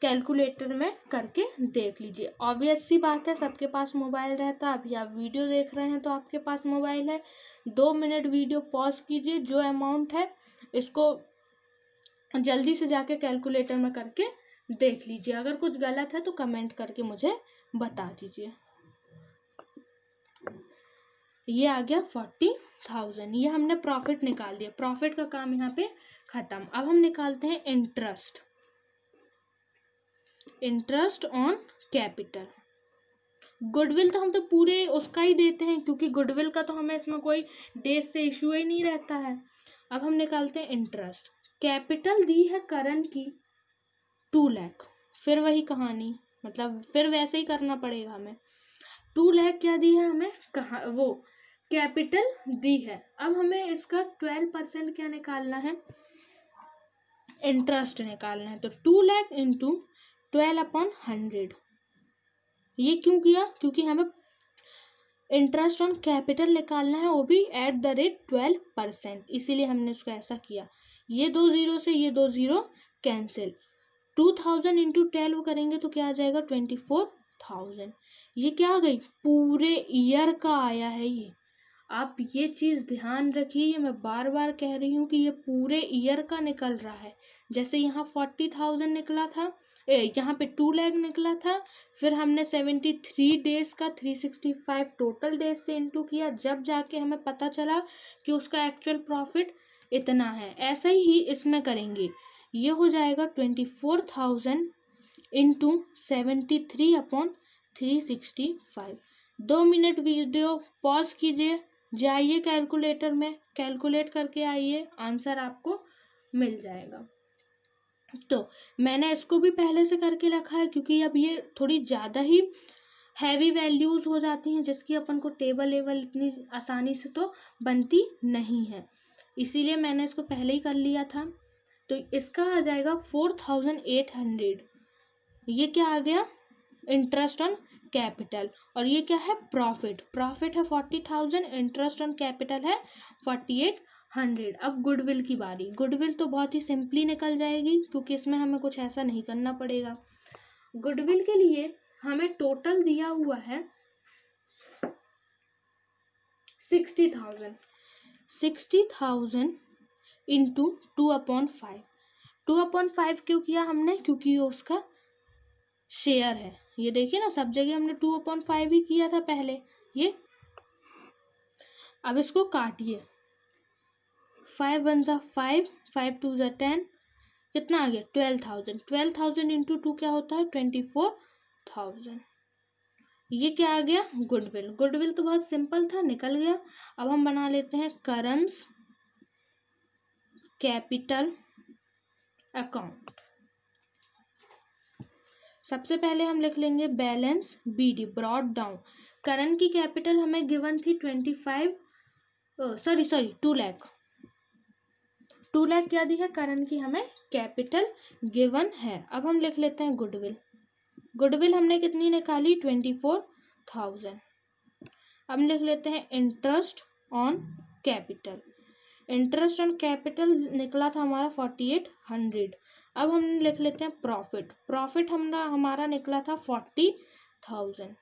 कैलकुलेटर में करके देख लीजिए। ऑब्वियस सी बात है, सबके पास मोबाइल रहता है। अभी आप वीडियो देख रहे हैं तो आपके पास मोबाइल है। 2 मिनट वीडियो पॉज कीजिए, जो अमाउंट है इसको जल्दी से जाके कैलकुलेटर में करके देख लीजिए। अगर कुछ गलत है तो कमेंट करके मुझे बता दीजिए। ये आ गया 40,000। ये हमने प्रॉफिट निकाल दिया। प्रॉफिट का काम यहाँ पे खत्म। अब हम निकालते हैं interest. Interest on capital. Goodwill तो हम तो पूरे उसका ही देते हैं क्योंकि गुडविल का तो हमें इसमें कोई डेज से इशू ही नहीं रहता है। अब हम निकालते हैं इंटरेस्ट। कैपिटल दी है करण की 2 लाख। फिर वही कहानी, मतलब फिर वैसे ही करना पड़ेगा हमें। 2 लाख क्या दी है हमें, कहा वो कैपिटल दी है। अब हमें इसका 12% क्या निकालना है, इंटरेस्ट निकालना है। तो 2 लाख इंटू 12/100। ये क्यों किया, क्योंकि हमें इंटरेस्ट ऑन कैपिटल निकालना है, वो भी @ 12%, इसीलिए हमने उसको ऐसा किया। ये 2 जीरो से ये 2 जीरो कैंसिल। 2000 इंटू 12 करेंगे तो क्या आ जाएगा, 24,000। ये क्या आ गई, पूरे ईयर का आया है ये। आप ये चीज़ ध्यान रखिए, ये मैं बार बार कह रही हूँ कि ये पूरे ईयर का निकल रहा है। जैसे यहाँ 40,000 निकला था, यहाँ पे 2 लाख निकला था, फिर हमने 73 डेज का 365 टोटल डेज से इंटू किया, जब जाके हमें पता चला कि उसका एक्चुअल प्रॉफिट इतना है। ऐसा ही इसमें करेंगे। ये हो जाएगा 24,000 इंटू 73/365। 2 मिनट वीडियो पॉज कीजिए, जाइए कैलकुलेटर में, कैलकुलेट करके आइए, आंसर आपको मिल जाएगा। तो मैंने इसको भी पहले से करके रखा है क्योंकि अब ये थोड़ी ज़्यादा ही हैवी वैल्यूज़ हो जाती हैं जिसकी अपन को टेबल इतनी आसानी से तो बनती नहीं है, इसीलिए मैंने इसको पहले ही कर लिया था। तो इसका आ जाएगा 4,800। ये क्या आ गया, इंटरेस्ट ऑन कैपिटल, और ये क्या है, प्रॉफिट। प्रॉफिट है 40,000, इंटरेस्ट ऑन कैपिटल है 4,800। अब गुडविल की बारी। गुडविल तो बहुत ही सिंपली निकल जाएगी क्योंकि इसमें हमें कुछ ऐसा नहीं करना पड़ेगा। गुडविल के लिए हमें टोटल दिया हुआ है 60,000। 60,000 इंटू 2/5। 2/5 क्यों किया हमने, क्योंकि ये उसका शेयर है। ये देखिए ना, सब जगह हमने 2/5 ही किया था पहले। ये अब इसको काटिए, 5 1 ज़ा 5, 5 2 ज़ा 10, कितना आ गया 12,000। 12,000 इंटू 2 क्या होता है, 24,000। ये क्या आ गया, गुडविल। गुडविल तो बहुत सिंपल था, निकल गया। अब हम बना लेते हैं करंस कैपिटल अकाउंट। सबसे पहले हम लिख लेंगे बैलेंस BD, ब्रॉड डाउन। करण की कैपिटल हमें गिवन थी 2 लाख। 2 लाख क्या दी है, करण की हमें कैपिटल गिवन है। अब हम लिख लेते हैं गुडविल। गुडविल हमने कितनी निकाली, 24,000। अब लिख लेते हैं interest on capital. Interest on capital निकला था हमारा 4,800। अब हम लिख लेते हैं प्रॉफिट। प्रॉफिट हमारा निकला था 40,000।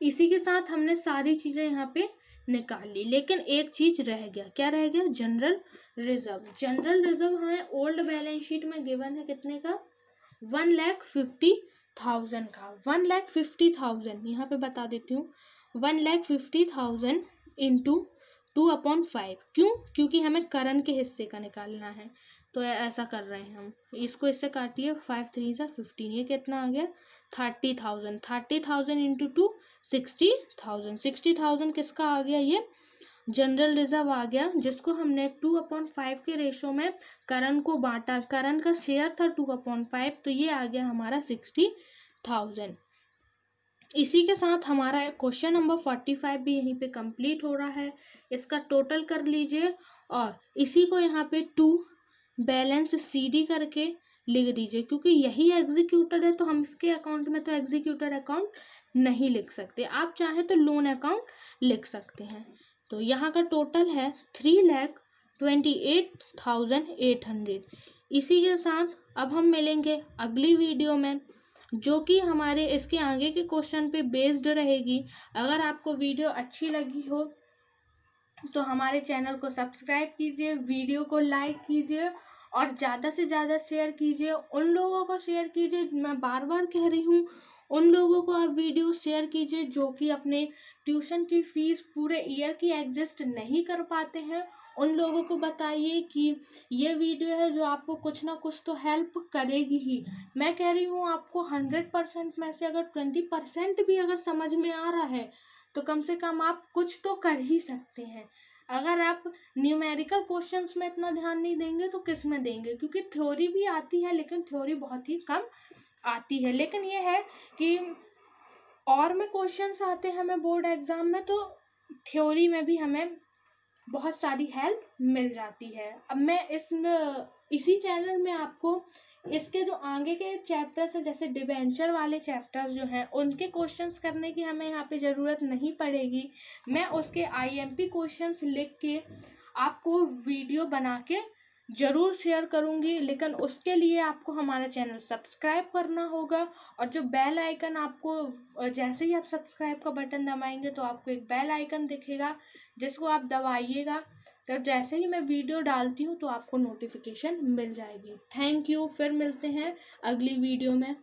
इसी के साथ हमने सारी चीज़ें यहाँ पे निकाल ली, लेकिन एक चीज़ रह गया। क्या रह गया, जनरल रिजर्व। जनरल रिजर्व हमें ओल्ड बैलेंस शीट में गिवन है कितने का, 1,50,000 का। 1,50,000 यहाँ पे बता देती हूँ, 1,50,000 इंटू 2/5। क्यों? क्योंकि हमें करंट के हिस्से का निकालना है, तो ऐसा कर रहे हैं हम। इसको इससे काटिए, 5 3 सा 15, ये कितना आ गया 30,000। 30,000 इंटू 2 60,000। 60,000 किसका आ गया? ये जनरल रिजर्व आ गया, जिसको हमने 2/5 के रेशो में करण को बांटा। करण का शेयर था 2/5, तो ये आ गया हमारा 60,000। इसी के साथ हमारा क्वेश्चन नंबर 45 भी यहीं पे कंप्लीट हो रहा है। इसका टोटल कर लीजिए और इसी को यहाँ पे 2 बैलेंस CD करके लिख दीजिए, क्योंकि यही एग्जीक्यूटर है तो हम इसके अकाउंट में तो एग्जीक्यूटर अकाउंट नहीं लिख सकते। आप चाहे तो लोन अकाउंट लिख सकते हैं। तो यहाँ का टोटल है 3,28,800। इसी के साथ अब हम मिलेंगे अगली वीडियो में, जो कि हमारे इसके आगे के क्वेश्चन पे बेस्ड रहेगी। अगर आपको वीडियो अच्छी लगी हो तो हमारे चैनल को सब्सक्राइब कीजिए, वीडियो को लाइक कीजिए और ज़्यादा से ज़्यादा शेयर कीजिए। उन लोगों को शेयर कीजिए, मैं बार बार कह रही हूँ, उन लोगों को आप वीडियो शेयर कीजिए जो कि अपने ट्यूशन की फीस पूरे ईयर की एडजस्ट नहीं कर पाते हैं। उन लोगों को बताइए कि ये वीडियो है जो आपको कुछ ना कुछ तो हेल्प करेगी ही। मैं कह रही हूँ आपको 100% में से अगर 20% भी अगर समझ में आ रहा है तो कम से कम आप कुछ तो कर ही सकते हैं। अगर आप न्यूमेरिकल क्वेश्चंस में इतना ध्यान नहीं देंगे तो किस में देंगे? क्योंकि थ्योरी भी आती है लेकिन थ्योरी बहुत ही कम आती है। लेकिन ये है कि और में क्वेश्चंस आते हैं हमें बोर्ड एग्जाम में, तो थ्योरी में भी हमें बहुत सारी हेल्प मिल जाती है। अब मैं इसी चैनल में आपको इसके जो आगे के चैप्टर्स हैं, जैसे डिबेंचर वाले चैप्टर्स जो हैं, उनके क्वेश्चंस करने की हमें यहाँ पे ज़रूरत नहीं पड़ेगी। मैं उसके IMP क्वेश्चंस लिख के आपको वीडियो बना के ज़रूर शेयर करूँगी, लेकिन उसके लिए आपको हमारा चैनल सब्सक्राइब करना होगा। और जो बेल आइकन आपको, जैसे ही आप सब्सक्राइब का बटन दबाएंगे तो आपको एक बेल आइकन दिखेगा, जिसको आप दबाइएगा, तो जैसे ही मैं वीडियो डालती हूँ तो आपको नोटिफिकेशन मिल जाएगी। थैंक यू, फिर मिलते हैं अगली वीडियो में।